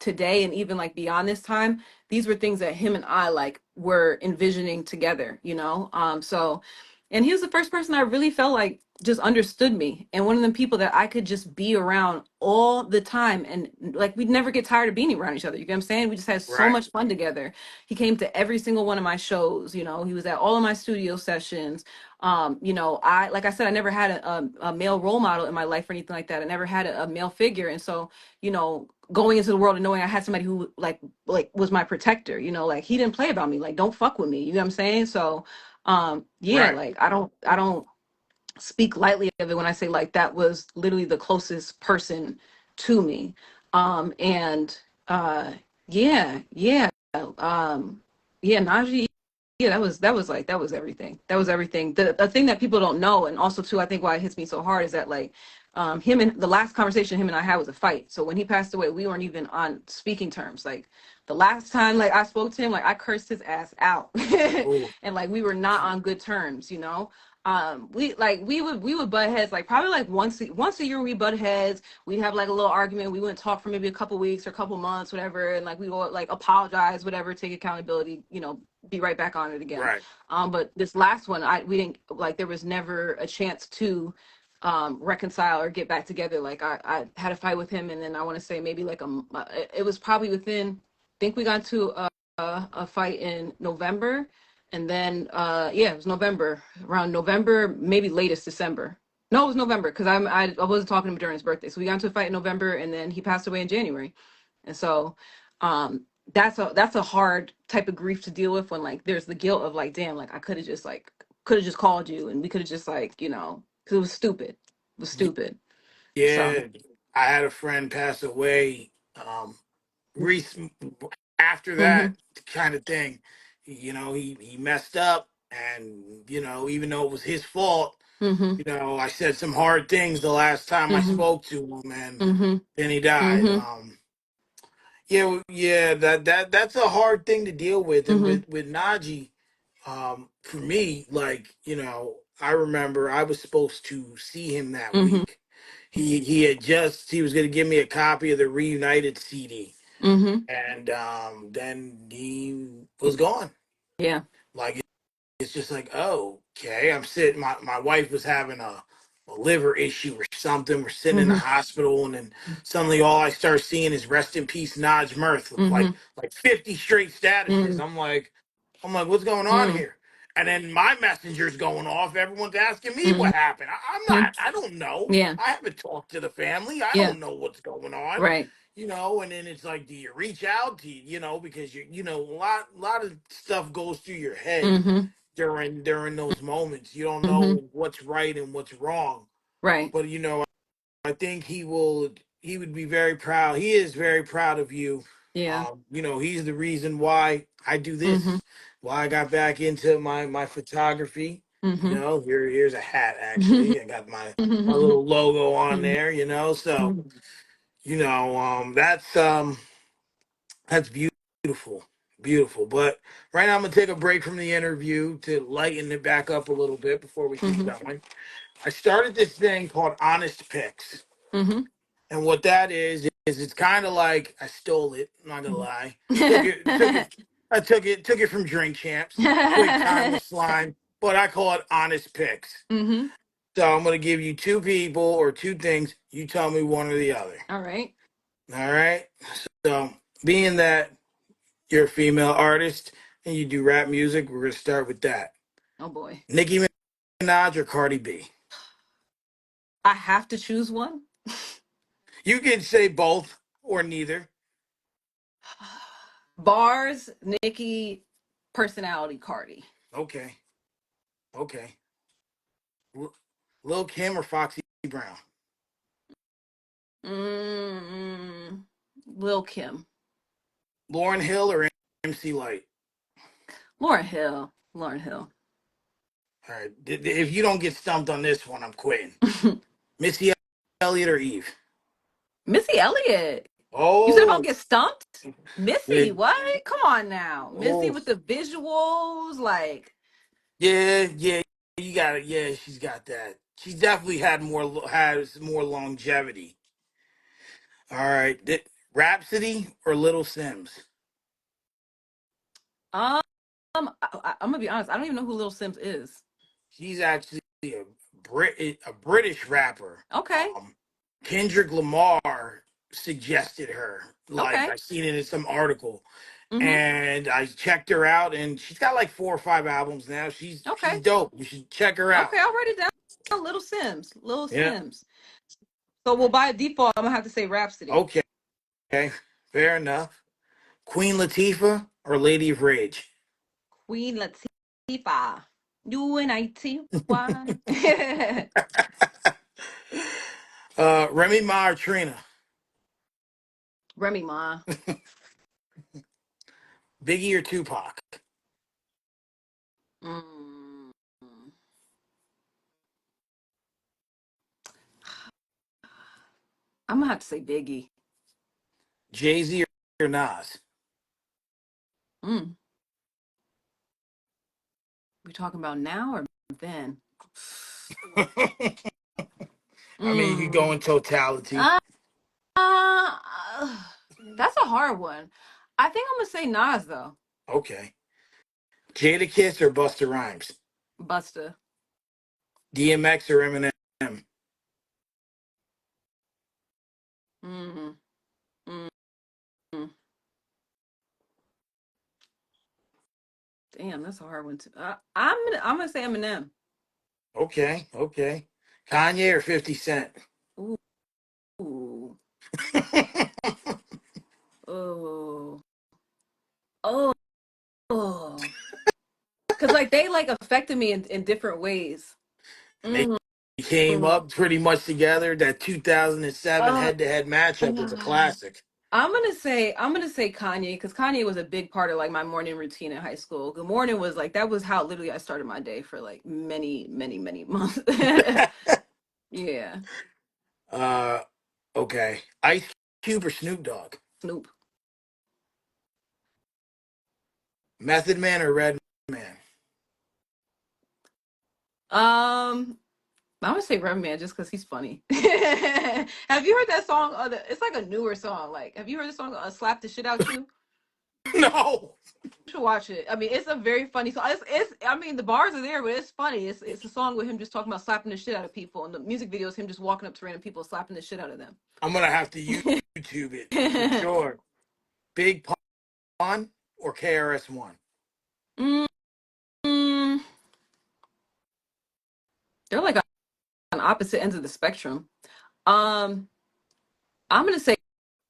today and even like beyond this time, these were things that him and I like were envisioning together, you know. So and he was the first person I really felt like just understood me, and one of the people that I could just be around all the time, and like we'd never get tired of being around each other, you get what I'm saying? We just had so Right. much fun together. He came to every single one of my shows, you know, he was at all of my studio sessions. You know, I, like I said, I never had a male role model in my life or anything like that. I never had a male figure, and so, you know, going into the world and knowing I had somebody who like was my protector, you know, like he didn't play about me, like don't fuck with me, you know what I'm saying? So yeah, Right. like I don't speak lightly of it when I say like that was literally the closest person to me. And uh yeah, yeah. Yeah, Najee, yeah, that was everything. That was everything. The thing that people don't know, and also too, I think why it hits me so hard is that like him, and the last conversation him and I had was a fight. So when he passed away, we weren't even on speaking terms. Like the last time like I spoke to him, like I cursed his ass out. Oh, And like we were not on good terms, you know. We would butt heads like probably like once a year. We butt heads, we'd have like a little argument, we wouldn't talk for maybe a couple weeks or a couple months, whatever, and like we would like apologize, whatever, take accountability, you know, be right back on it again. right. But this last one, we didn't, like there was never a chance to reconcile or get back together. Like I had a fight with him, and then I want to say maybe like it was probably within, I think we got to a fight in November, and then yeah, it was November, around November, maybe latest December. No, it was November, because I wasn't talking to him during his birthday. So we got into a fight in November, and then he passed away in January. And so um that's a hard type of grief to deal with, when like there's the guilt of like, damn, like I could have just called you, and we could have just like, you know, because it was stupid. It was stupid. So Yeah, I had a friend pass away recent after mm-hmm, that kind of thing. He messed up, and even though it was his fault, mm-hmm, I said some hard things the last time I mm-hmm, spoke to him, and mm-hmm, then he died. mm-hmm, Yeah, yeah, that's a hard thing to deal with, and mm-hmm, with Najee, for me, like, I remember I was supposed to see him that mm-hmm, week. He was going to give me a copy of the Reunited CD, mm-hmm. and then he was gone. Yeah. Like, it's just like, oh, okay. I'm sitting. My wife was having a liver issue or something. We're sitting in the Mm-hmm, hospital, and then suddenly all I start seeing is "Rest in Peace, Naj Mirth" with mm-hmm, like 50 straight statuses. mm-hmm, I'm like, what's going on mm-hmm, here? And then my messenger's going off. Everyone's asking me mm-hmm. what happened. I'm not. I don't know. Yeah. I haven't talked to the family. I Yeah. don't know what's going on. Right. And then it's like, do you reach out? Because a lot of stuff goes through your head Mm-hmm. during those moments. You don't Mm-hmm. know what's right and what's wrong. Right. But I think he would be very proud. He is very proud of you. Yeah. He's the reason why I do Mm-hmm. this, why I got back into my photography. Mm-hmm. Here's a hat actually. I got my little logo on there, so that's beautiful. Beautiful. But right now I'm gonna take a break from the interview to lighten it back up a little bit before we keep Mm-hmm. going. I started this thing called Honest Picks. Mm-hmm. And what that is it's kind of like I stole it. I'm not gonna lie. Took it from Drink Champs. Quick time with slime, but I call it honest picks. Mm-hmm. So I'm gonna give you two people or two things. You tell me one or the other. All right. All right. So being that you're a female artist and you do rap music, we're gonna start with that. Oh boy. Nicki Minaj or Cardi B? I have to choose one. You can say both or neither. Bars, Nikki, personality, Cardi. Okay. Okay. L- Lil Kim or Foxy Brown? Mm, Lil Kim. Lauren Hill or MC Light? Lauren Hill. Lauren Hill. All right. If you don't get stumped on this one, I'm quitting. Missy Elliott or Eve? Missy Elliott. You said if I don't Oh, get stumped? Missy, it, what? Come on now. Missy oh, with the visuals, like, yeah, yeah. You got it. Yeah, she's got that. She's definitely has more longevity. All right. Rhapsody or Little Sims? um, I'm gonna be honest. I don't even know who Lil Sims is. She's actually a British rapper. Okay, Kendrick Lamar suggested her. Like okay, I seen it in some article, mm-hmm, and I checked her out, and she's got like 4 or 5 albums now. She's okay, dope. You should check her okay. out. I'll write it down. Little Sims, Little Yeah. Sims. So, well, by default, I'm gonna have to say Rhapsody. Okay. Okay. Fair enough. Queen Latifah or Lady of Rage? Queen Latifah. UNITY. Remy Ma or Trina? Remy Ma. Biggie or Tupac? Mm. I'm gonna have to say Biggie. Jay-Z or Nas? Mm. We talking about now or then? I mean, you could go Mm. in totality. Uh, uh, that's a hard one. I think I'm gonna say Nas though. Okay. Jadakiss or Busta Rhymes? Busta. DMX or Eminem? Mm. Mm. Damn, that's a hard one too. I'm gonna say Eminem. Okay, okay. Kanye or 50 Cent? Ooh. Ooh. Oh. Oh. Oh. Cause like they like affected me in different ways. And they Mm. came up pretty much together. That 2007 Uh, head-to-head matchup was a uh, classic. I'm gonna say Kanye because Kanye was a big part of like my morning routine in high school. Good morning was like that was how literally I started my day for like many months. Yeah, uh, okay. Ice Cube or Snoop Dogg? Snoop. Method Man or Red Man? I'm gonna say Redman just because he's funny. Have you heard that song? It's like a newer song. Like, have you heard the song "Slap the Shit Out You"? No. You should watch it. I mean, it's a very funny song. It's I mean, the bars are there, but it's funny. It's a song with him just talking about slapping the shit out of people, and the music video is him just walking up to random people, slapping the shit out of them. I'm gonna have to YouTube it for sure. Big Pun or KRS-One? mm, mm, they're like on opposite ends of the spectrum. Um, I'm gonna say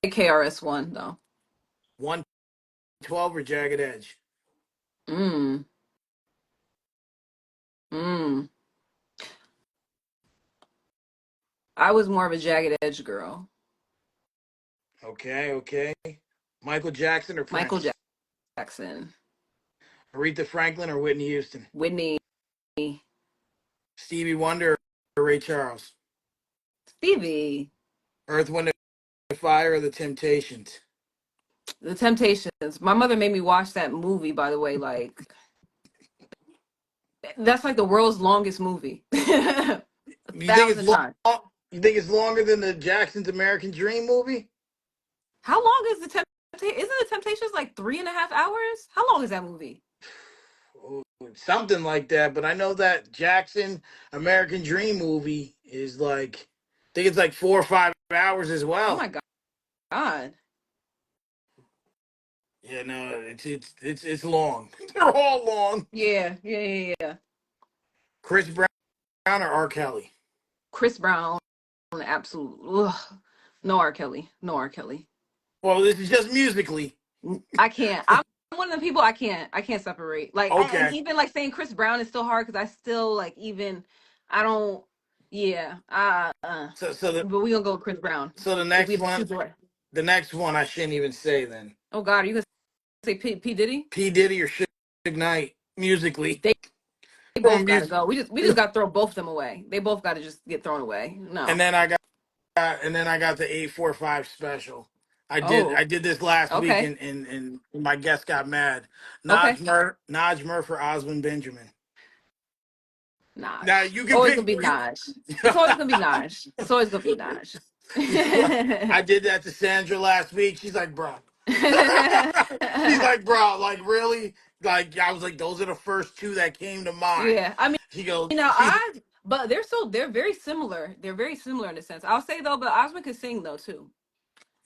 KRS-One though. 112 or Jagged Edge? Mm. Mm. I was more of a Jagged Edge girl. Okay, okay. Michael Jackson or Michael Prince? Jackson, Aretha Franklin or Whitney Houston? Whitney, Stevie Wonder or Ray Charles? Stevie, Earth, Wind, and Fire or The Temptations? The Temptations. My mother made me watch that movie, by the way. Like, that's like the world's longest movie. A You think it's thousand long? times. You think it's longer than the Jackson's American Dream movie? How long is the Temptations? Isn't the Temptations like 3.5 hours? How long is that movie? Oh, something like that. But I know that Jackson American Dream movie is like, I think it's like 4 or 5 hours as Oh well. my God. Yeah, no, it's long. They're all long. Yeah, yeah, yeah, yeah. Chris Brown or R. Kelly? Chris Brown, absolute. Ugh. No R. Kelly. No R. Kelly. Well, this is just musically. I can't. I'm one of the people I can't separate. Like, and Okay. even like saying Chris Brown is still hard because I still like even I don't. Yeah. So so the But we gonna go with Chris Brown so the if we next have to one choose one. the next one I shouldn't even say then. Oh God, are you gonna say P Diddy? P Diddy or Suge Knight musically They from both gotta music. go. We just gotta throw both of them away. They both gotta just get thrown away. And No. then I got the 845 special. Oh. I did this last week Okay. and my guest got mad. Okay. Naj Murphy, Osmond Benjamin. Now Naj. you can Always gonna pick be you. Naj. It's always gonna be Naj. It's always gonna be Naj. I did that to Sandra last week. She's like, bro. She's like, bro, like really? Like I was like, those are the first two that came to mind. Yeah. I mean, She goes, now she's but they're very similar. They're very similar in a sense. I'll say though, but Osmond can sing though too.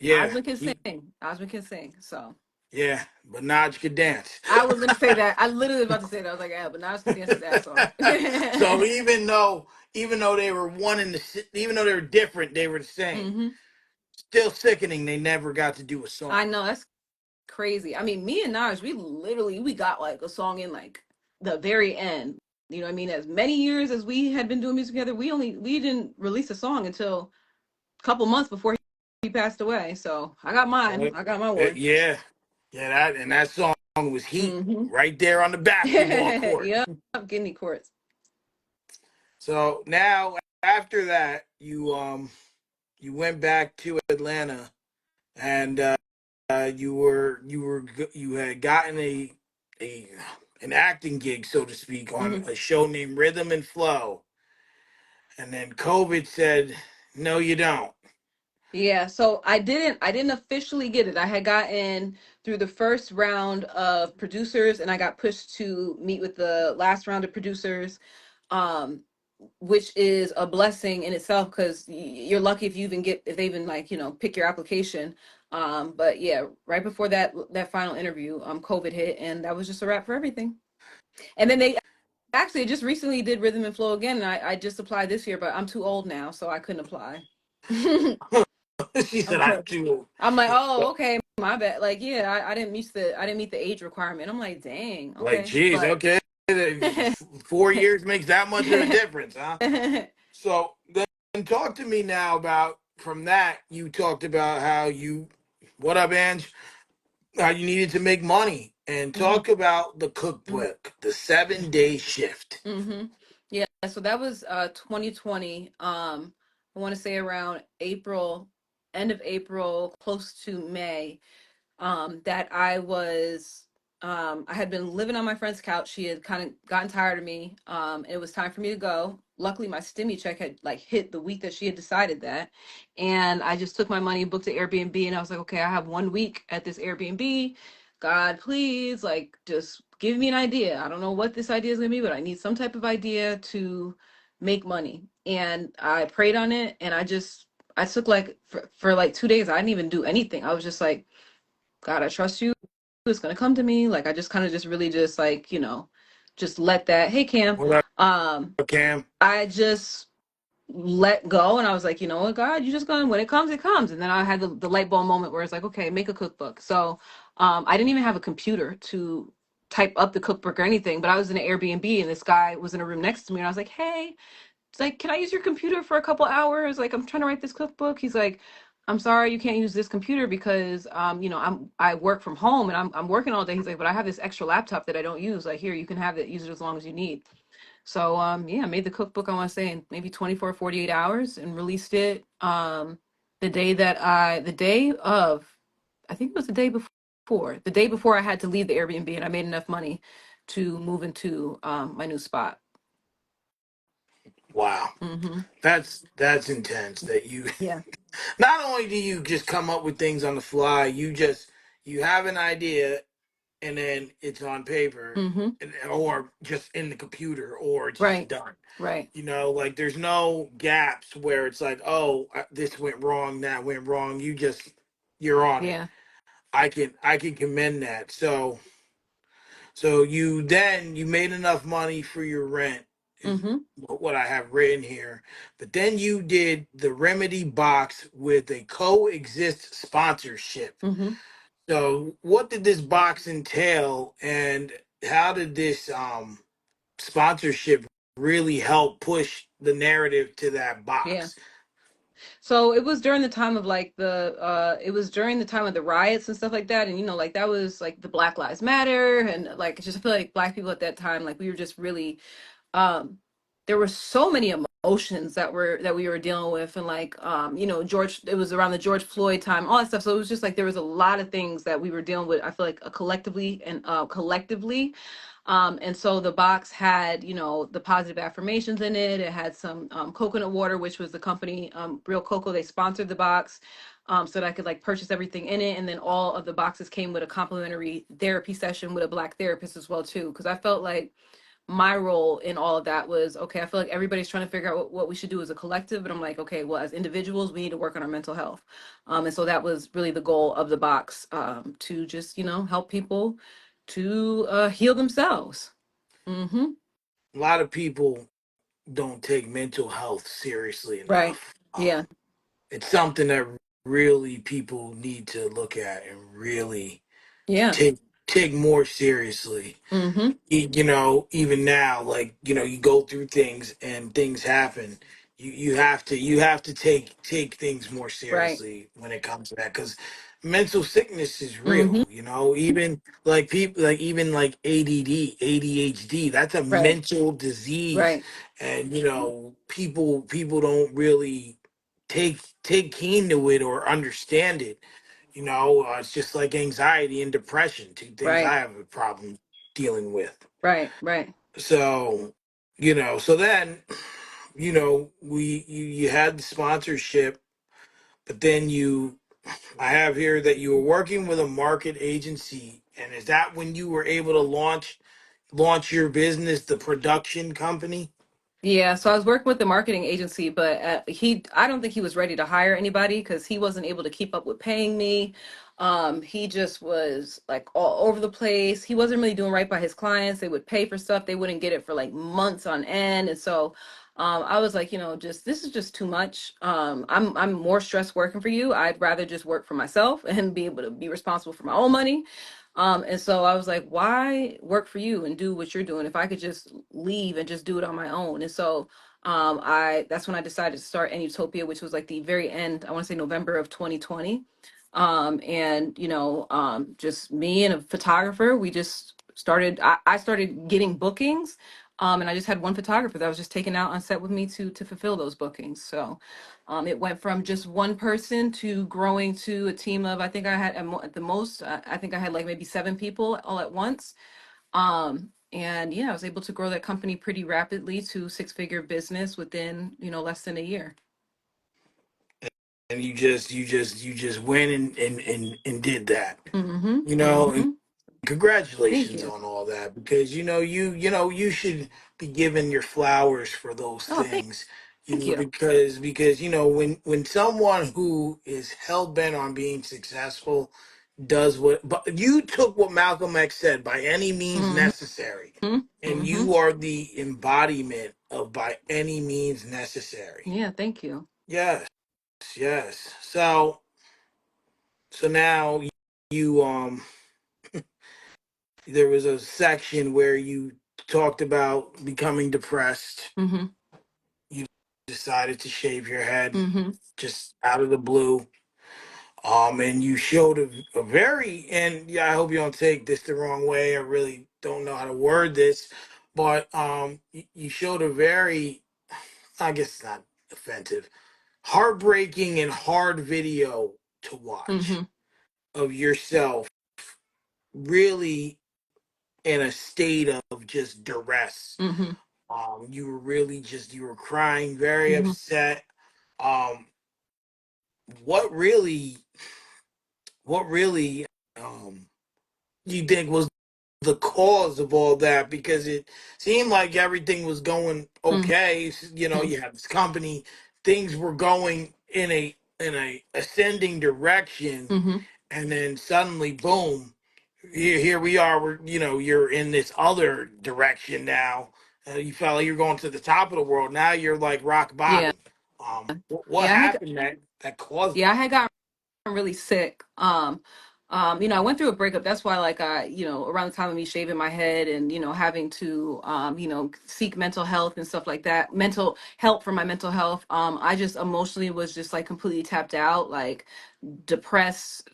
yeah, Osmond can sing. Osmond can sing. So yeah, but Naj could dance. I was gonna say that. I literally was about to say that. I was like, yeah, but Naj can dance his ass off. So even though they were even though they were different, they were the same. Hmm. Still sickening. They never got to do a I song. know that's crazy. I mean, me and Naj, we got like a song in like the very end. You know what I mean? As many years as we had been doing music together, we didn't release a song until a couple months before he passed away. So I got mine. Right? I got my one. Yeah, yeah. That song was heat Mm-hmm. right there on the basketball court. Yep. Guinea courts. So now after that, you went back to Atlanta and you had gotten a an acting gig, so to speak, on Hmm. a show named Rhythm and Flow, and then COVID said, "No, you don't." Yeah, so I didn't officially get it. I had gotten through the first round of producers and I got pushed to meet with the last round of producers. Um, which is a blessing in itself because you're lucky if you even get if they even like pick your application. But yeah, right before that final interview, COVID hit and that was just a wrap for everything. And then they actually just recently did Rhythm and Flow again and I just applied this year, but I'm too old now so I couldn't apply. She I'm said, "I'm too too." I'm like, oh, okay, my bad. Like, yeah, I didn't meet the age requirement. I'm like, dang, Like, okay, geez, but. okay, 4 years makes that much of a difference, huh? So then talk to me now about from that. You talked about how you, what up, Ange? How you needed to make money and Hmm. talk about the Hmm. cookbook, the 7 day shift. Hmm. Yeah, so that was 2020. I want to say around April, end of April, close to May. That I had been living on my friend's couch. She had kind of gotten tired of me. It was time for me to go. Luckily, my stimmy check had like hit the week that she had decided that. And I just took my money, booked an Airbnb, and I was like, okay, I have 1 week at this Airbnb. God, please, like, just give me an idea. I don't know what this idea is gonna be, but I need some type of idea to make money. And I prayed on it, and I took like for like 2 days, I didn't even do anything. I was just like, God, I trust you. It's gonna come to me. Like I just kind of just really just like, just let that, hey Cam. What Um, up, Cam? I just let go and I was like, you know what, God, you just gonna when it comes, it comes. And then I had the light bulb moment where it's like, okay, make a cookbook. So I didn't even have a computer to type up the cookbook or anything, but I was in an Airbnb and this guy was in a room next to me and I was like, "Hey," it's like, "Can I use your computer for a couple hours? Like, I'm trying to write this cookbook." He's like, "I'm sorry, you can't use this computer because I work from home and I'm working all day." He's like, "But I have this extra laptop that I don't use. Like, here, you can have it, use it as long as you need." So yeah, I made the cookbook, I want to say, in maybe 24, 48 hours and released it the day of, I think it was the day before I had to leave the Airbnb, and I made enough money to move into my new spot. Wow. Hmm. That's intense that you Yeah. not only do you just come up with things on the fly, you have an idea and then it's on paper Hmm. or just in the computer or it's just Right. done. Right. Like there's no gaps where it's like, oh, this went wrong, that went wrong. You're on it. Yeah. I can commend that. So you made enough money for your rent is Hmm. what I have written here. But then you did the Remedy box with a coexist sponsorship. Hmm. So what did this box entail and how did this sponsorship really help push the narrative to that Yeah. box? So it was during the time of like it was during the time of the riots and stuff like that. And like that was like the Black Lives Matter, and like just I feel like black people at that time, like we were just really um there were so many emotions that we were dealing with, and like George, it was around the George Floyd time, all that stuff. So it was just like there was a lot of things that we were dealing with, I feel like, collectively. And so the box had, the positive affirmations in it. It had some coconut water, which was the company, Real Cocoa. They sponsored the box, so that I could like purchase everything in it. And then all of the boxes came with a complimentary therapy session with a black therapist as well too. Because I felt like my role in all of that was, okay, I feel like everybody's trying to figure out what we should do as a collective, but I'm like, okay, well, as individuals we need to work on our mental health. And so that was really the goal of the box, to just help people to heal themselves. Mm-hmm. A lot of people don't take mental health seriously Right. enough. Yeah. It's something that really people need to look at and really Yeah. take more seriously. Mm-hmm. Even now, like, you go through things and things happen. You have to take things more Right. seriously when it comes to that because mental sickness is Mm-hmm. real. Even like people like even like ADD, ADHD, that's a Right. mental disease, Right. and people don't really take keen to it or understand it. It's just like anxiety and depression, two things I Right. have a problem dealing with. Right. Right. So, so then, you had the sponsorship, but then I have here that you were working with a market agency, and is that when you were able to launch your business, the production company? Yeah, so I was working with the marketing agency, but I don't think he was ready to hire anybody because he wasn't able to keep up with paying me. He just was like all over the place. He wasn't really doing right by his clients. They would pay for stuff, they wouldn't get it for like months on end. And so I was like, just this is just too much. I'm more stressed working for you. I'd rather just work for myself and be able to be responsible for my own money. And so I was like, why work for you and do what you're doing if I could just leave and just do it on my own? And so I that's when I decided to start N Utopia, which was like the very end, I want to say November of 2020. And just me and a photographer, we just started, I started getting bookings. And I just had one photographer that was just taken out on set with me to fulfill those bookings. So it went from just one person to growing to a team of, I think I had at the most, I think I had like maybe 7 people all at once. And yeah, I was able to grow that company pretty rapidly to six-figure business within, less than a year. And you just went and did that. Mm-hmm. And Mm-hmm. Thank congratulations you. on all that because you should be given your flowers for those Oh, things. thank you. Because when someone who is hell bent on being successful does what, but you took what Malcolm X said, by any means Mm-hmm. necessary, and Mm-hmm. you are the embodiment of by any means necessary. Yeah, thank you. Yes, yes. So now you there was a section where you talked about becoming depressed. Mm-hmm. You decided to shave your head Mm-hmm. just out of the blue. And you showed a very, and yeah, I hope you don't take this the wrong way. I really don't know how to word this, but you showed a very, I guess it's not offensive, heartbreaking and hard video to watch Mm-hmm. of yourself really in a state of just duress. Mm-hmm. You were really just you were crying, very Mm-hmm. upset. Um, what really, what really, um, you think was the cause of all that? Because it seemed like everything was going okay. You know, Mm-hmm. you had this company, things were going in a ascending direction, Mm-hmm. and then suddenly, boom, here we are. We're you're in this other direction now. You felt like you're going to the top of the world. Now you're like rock Yeah. bottom. What Yeah. happened that caused Yeah, I that? had gotten really sick. I went through a breakup. That's why, like, around the time of me shaving my head and, having to, seek mental health and stuff like that, mental help for my mental health. I just emotionally was just like completely tapped out, like depressed,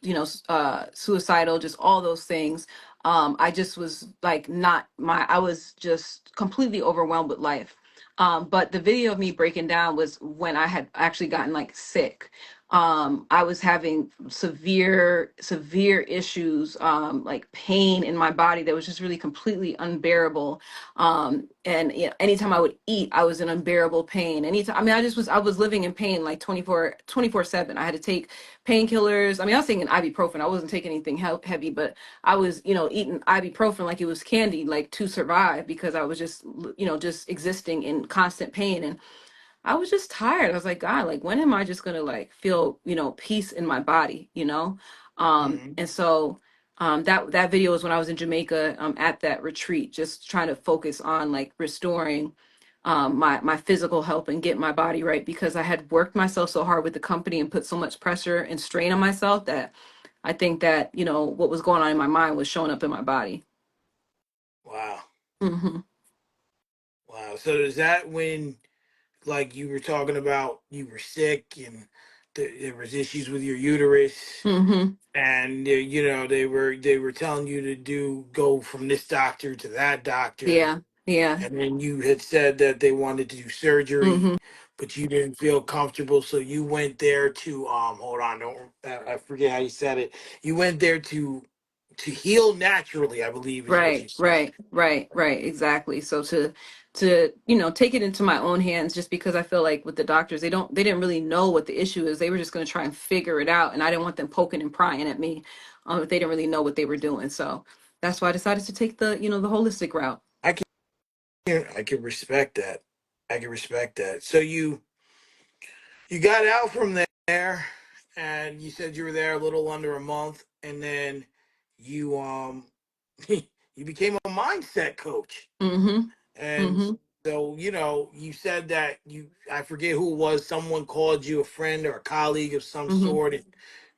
suicidal, just all those things. I just was like I was just completely overwhelmed with life. But the video of me breaking down was when I had actually gotten like sick. I was having severe issues, like pain in my body that was just really completely unbearable. And anytime I would eat, I was in unbearable pain. Anytime, I mean, I was living in pain like 24/7. I had to take painkillers. I mean, I was taking ibuprofen. I wasn't taking anything heavy, but I was, eating ibuprofen like it was candy, like to survive, because I was just, just existing in constant pain. And I was just tired. I was like, God, like, when am I just gonna like feel, peace in my body, Hmm. And so that video was when I was in Jamaica, at that retreat, just trying to focus on like restoring my physical health and get my body right, because I had worked myself so hard with the company and put so much pressure and strain on myself that I think that, what was going on in my mind was showing up in my body. Wow, Mm-hmm. wow. So is that when, like, you were talking about, you were sick and there was issues with your uterus, Mm-hmm. and they were telling you to go from this doctor to that doctor, Yeah. Yeah. and then you had said that they wanted to do surgery, Mm-hmm. but you didn't feel comfortable, so you went there to hold on, don't, I forget how you said it. You went there to heal naturally, I believe is what you Right, said. right, right, right, exactly. So to take it into my own hands, just because I feel like with the doctors, they didn't really know what the issue is. They were just going to try and figure it out, and I didn't want them poking and prying at me, if they didn't really know what they were doing. So that's why I decided to take the holistic route. I I can respect that. I can respect that. So you got out from there, and you said you were there a little under a month, and then you you became a mindset coach. Mm-hmm. And Mm-hmm. so, you said that I forget who it was, someone called you, a friend or a colleague of some Mm-hmm. sort, and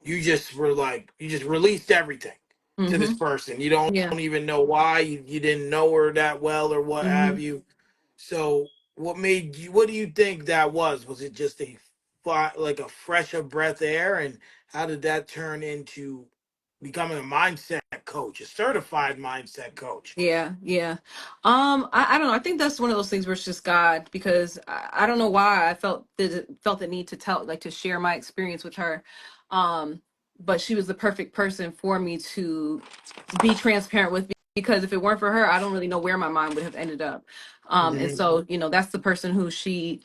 you just were like, you just released everything to this Mm-hmm. person. You don't Yeah. even know why. You didn't know her that well or what Mm-hmm. have you. So, what do you think that was? Was it just like a fresh of breath air? And how did that turn into becoming a mindset coach, a certified mindset coach? Yeah, yeah. I don't know. I think that's one of those things where it's just God, because I don't know why I felt the need to to share my experience with her. But she was the perfect person for me to be transparent with, because if it weren't for her, I don't really know where my mind would have ended up. And Hmm. so, that's the person who she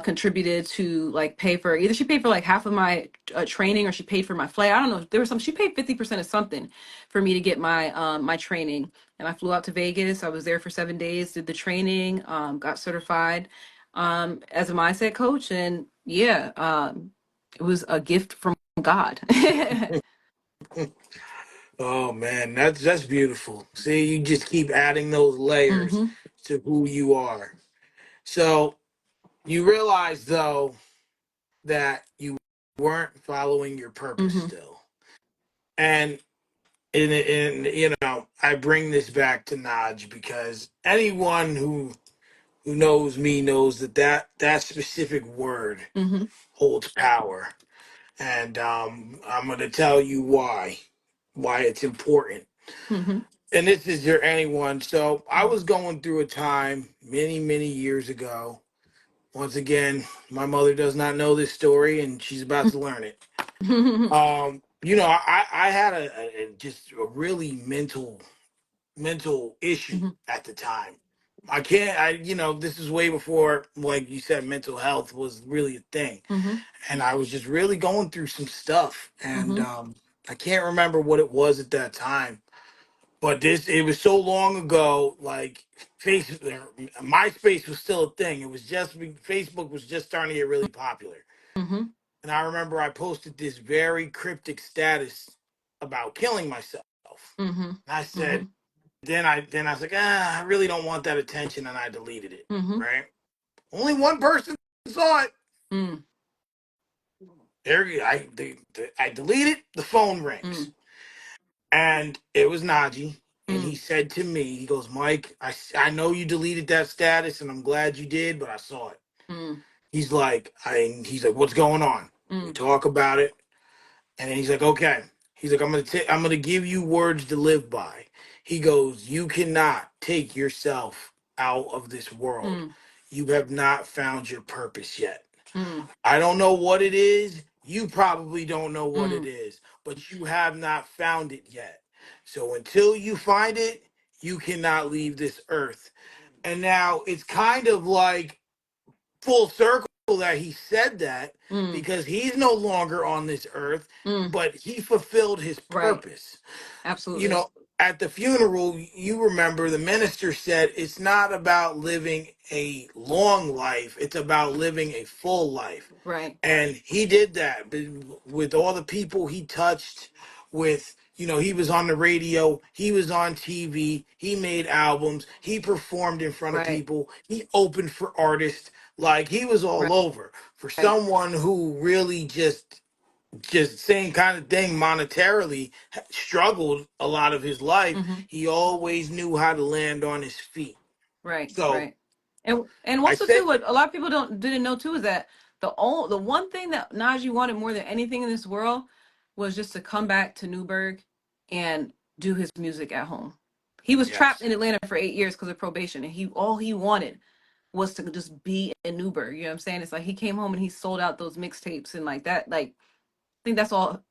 contributed to, like, pay for, either she paid for like half of my training, or she paid for my flight. I don't know. There was she paid 50% of something for me to get my training. And I flew out to Vegas. I was there for 7 days, did the training, got certified as a mindset coach. And yeah, it was a gift from God. Oh man, that's beautiful. See, you just keep adding those layers Hmm. to who you are. So you realize though that you weren't following your purpose Hmm. still. And and I bring this back to Naj because anyone who knows me knows that specific word Mm-hmm. holds power, and I'm going to tell you why it's important. Mm-hmm. And this is your anyone. So I was going through a time many years ago. Once again, my mother does not know this story, and she's about to learn it. I had just a really mental issue Mm-hmm. at the time. I can't. This is way before, like you said, mental health was really a thing, Mm-hmm. and I was just really going through some stuff, and Mm-hmm. I can't remember what it was at that time. But it was so long ago. Like MySpace was still a thing. It was just Facebook was just starting to get really popular, Mm-hmm. and I remember I posted this very cryptic status about killing myself. Mm-hmm. And I Mm-hmm. said, then I was like, I really don't want that attention, and I deleted it. Mm-hmm. Right? Only one person saw it. Mm. I deleted. The phone rings, Mm. and it was Najee. And he Mm. said to me, he goes, Mike, I know you deleted that status, and I'm glad you did, but I saw it. Mm. He's like, what's going on? We Mm. talk about it. And then he's like, okay. He's like, I'm gonna give you words to live by. He goes, you cannot take yourself out of this world. Mm. You have not found your purpose yet. Mm. I don't know what it is. You probably don't know what it Mm. is, but you have not found it yet. So until you find it, you cannot leave this earth. And now it's kind of like full circle that he said that Mm. because he's no longer on this earth, Mm. but he fulfilled his Right. purpose. You Absolutely. know, at the funeral, you remember the minister said it's not about living a long life, it's about living a full life. Right. And he did that with all the people he touched, with, he was on the radio, he was on TV, he made albums, he performed in front of Right. people, he opened for artists, like he was all Right. over. For Right. someone who really just same kind of thing monetarily struggled a lot of his life, Mm-hmm. he always knew how to land on his feet. Right. So Right. And I also too, say what a lot of people didn't know too is that the one thing that Najee wanted more than anything in this world was just to come back to Newburgh and do his music at home. He was trapped yes. in Atlanta for 8 years because of probation, and he all he wanted was to just be in Newburgh. You know what I'm saying? It's like he came home and he sold out those mixtapes and like that. Like I think that's all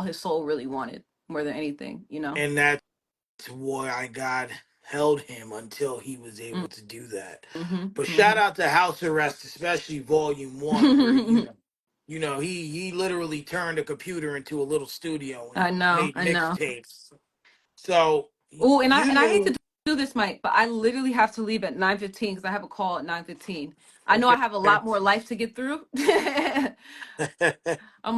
his soul really wanted more than anything. You know? And that's why God held him until he was able to do that. Mm-hmm. But shout Mm-hmm. out to House Arrest, especially Volume One, where he literally turned a computer into a little studio and I know. made I know. mixtapes. So Oh, and I you and I hate to knew. do this, Mike, but I literally have to leave at 9:15 because I have a call at 9:15. I know I Okay. have a lot more life to get through. I'm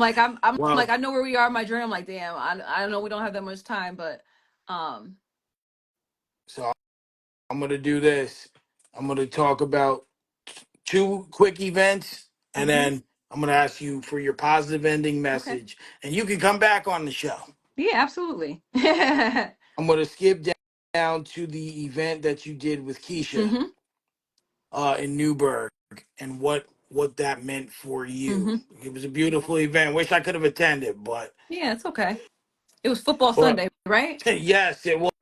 Well, like I know where we are in my journey. I'm like, damn, I know we don't have that much time, but um so I'm gonna do this. I'm gonna talk about two quick events, and hmm then I'm gonna ask you for your positive ending okay. message, and you can come back on the show. Yeah, absolutely. hmm I'm gonna skip down to the event that you did with Keisha in Newburgh, and what that meant for you. hmm It was a beautiful event. Wish I could have attended, but Yeah, it's okay. It was football but Sunday, right? yes, it was.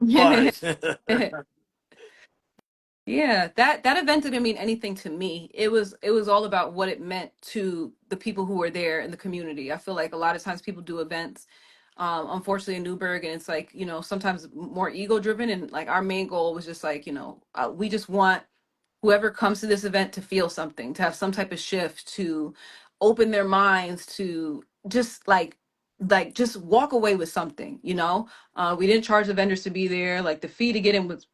Yeah, that event didn't mean anything to me. It was all about what it meant to the people who were there in the community. I feel like a lot of times people do events, unfortunately in Newburgh, and it's like, sometimes more ego driven. And like our main goal was just like, we just want whoever comes to this event to feel something, to have some type of shift, to open their minds, to just like just walk away with something, we didn't charge the vendors to be there. Like the fee to get in was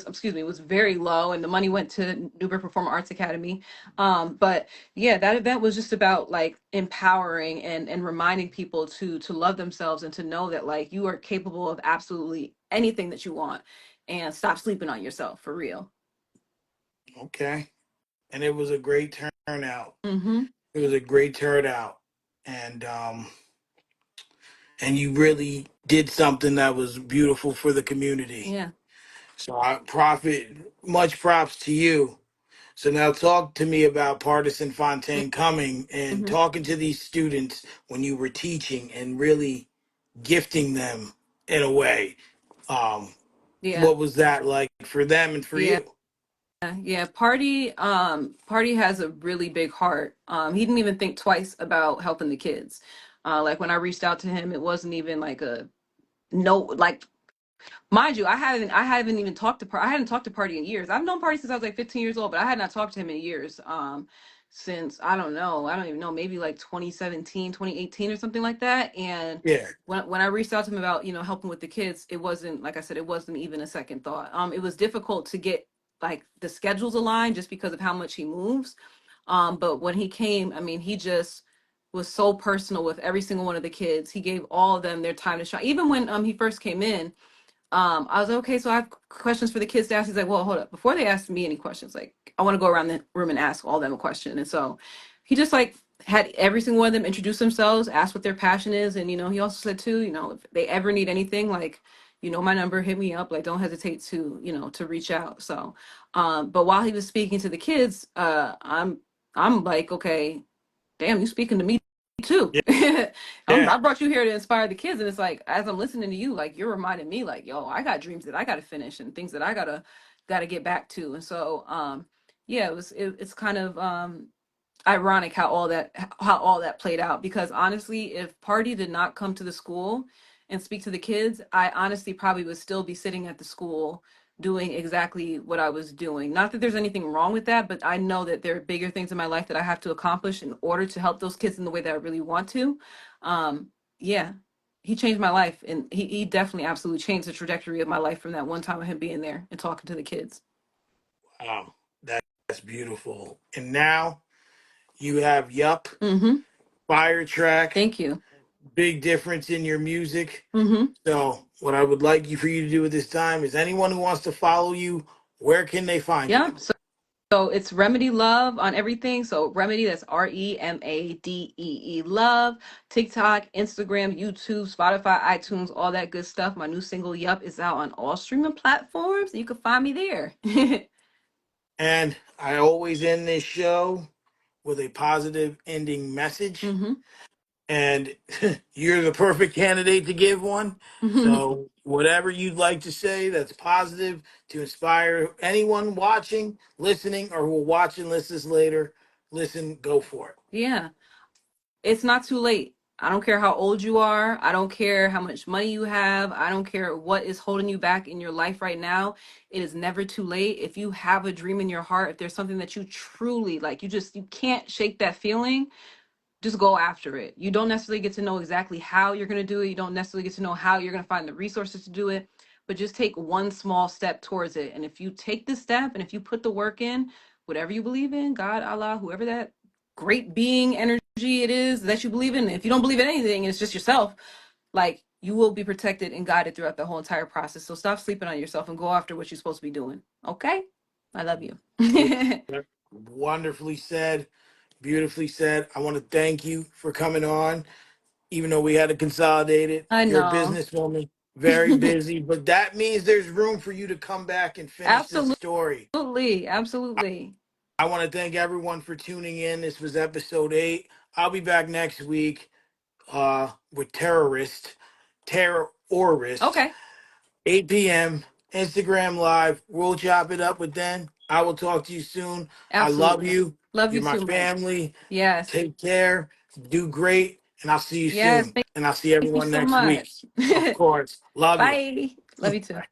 excuse me, was very low, and the money went to Newburgh Performing Arts Academy. But yeah, that event was just about like empowering and reminding people to love themselves and to know that like you are capable of absolutely anything that you want, and stop sleeping on yourself for real. Okay, and it was a great turnout. Mm-hmm. It was a great turnout, and and you really did something that was beautiful for the community. Yeah. So I profit much props to you. So now talk to me about Partisan Fontaine coming and Mm-hmm. talking to these students when you were teaching and really gifting them in a way. Um, Yeah. what was that like for them and for Yeah. you? Yeah. Party has a really big heart. He didn't even think twice about helping the kids. Like when I reached out to him, it wasn't even like a no, like mind you, I haven't even talked to I hadn't talked to Party in years. I've known Party since I was like 15 years old, but I had not talked to him in years. Since I don't know, I don't even know, maybe like 2017, 2018 or something like that. And Yeah, when I reached out to him about, helping with the kids, it wasn't, like I said, it wasn't even a second thought. It was difficult to get like the schedules aligned just because of how much he moves. But when he came, I mean, he just was so personal with every single one of the kids. He gave all of them their time to shine. Even when he first came in, I was like, okay, so I have questions for the kids to ask. He's like, well, hold up. Before they ask me any questions, like I want to go around the room and ask all them a question. And so he just like had every single one of them introduce themselves, ask what their passion is. And, he also said too, if they ever need anything, like, my number, hit me up. Like, don't hesitate to, to reach out. So, but while he was speaking to the kids, I'm like, okay, damn, you speaking to me too. yeah, yeah. I brought you here to inspire the kids, and it's like as I'm listening to you, like you're reminding me, like, yo, I got dreams that I got to finish and things that I gotta get back to. And so, yeah, it's kind of ironic how all that played out, because honestly, if Party did not come to the school and speak to the kids, I honestly probably would still be sitting at the school doing exactly what I was doing. Not that there's anything wrong with that, but I know that there are bigger things in my life that I have to accomplish in order to help those kids in the way that I really want to. Yeah, he changed my life, and he definitely absolutely changed the trajectory of my life from that one time of him being there and talking to the kids. Wow, that's beautiful. And now you have Yup, Mm-hmm. Fire Track, Thank you. big difference in your music. Mm-hmm. So what I would like you for you to do at this time is anyone who wants to follow you, where can they find Yeah. you? So it's Remadee Love on everything. So Remadee, that's Remadee Love. TikTok, Instagram, YouTube, Spotify, iTunes, all that good stuff. My new single, Yup, is out on all streaming platforms. You can find me there. And I always end this show with a positive ending message. Hmm. And you're the perfect candidate to give one. So, whatever you'd like to say that's positive to inspire anyone watching, listening, or who will watch and listen this later, listen, go for it. Yeah. It's not too late. I don't care how old you are. I don't care how much money you have. I don't care what is holding you back in your life right now. It is never too late. If you have a dream in your heart, if there's something that you truly like, you can't shake that feeling, just go after it. You don't necessarily get to know exactly how you're going to do it. You don't necessarily get to know how you're going to find the resources to do it, but just take one small step towards it. And if you take the step and if you put the work in, whatever you believe in, God, Allah, whoever that great being energy it is that you believe in, if you don't believe in anything, it's just yourself, like you will be protected and guided throughout the whole entire process. So stop sleeping on yourself and go after what you're supposed to be doing. Okay? I love you. Wonderfully said, beautifully said. I want to thank you for coming on, even though we had to consolidate it. I You're a know. businesswoman, very busy, but that means there's room for you to come back and finish this story. Absolutely. Absolutely. I want to thank everyone for tuning in. This was episode 8. I'll be back next week with terrorist, Okay. 8 p.m. Instagram Live. We'll chop it up with then. I will talk to you soon. I love Absolutely. you. Love you You're my too, Mike. family. Yes. Take care. Do great. And I'll see you Yes. soon. Thank And I'll see you everyone so next week. much. Of course. Love you. Bye. Love you too.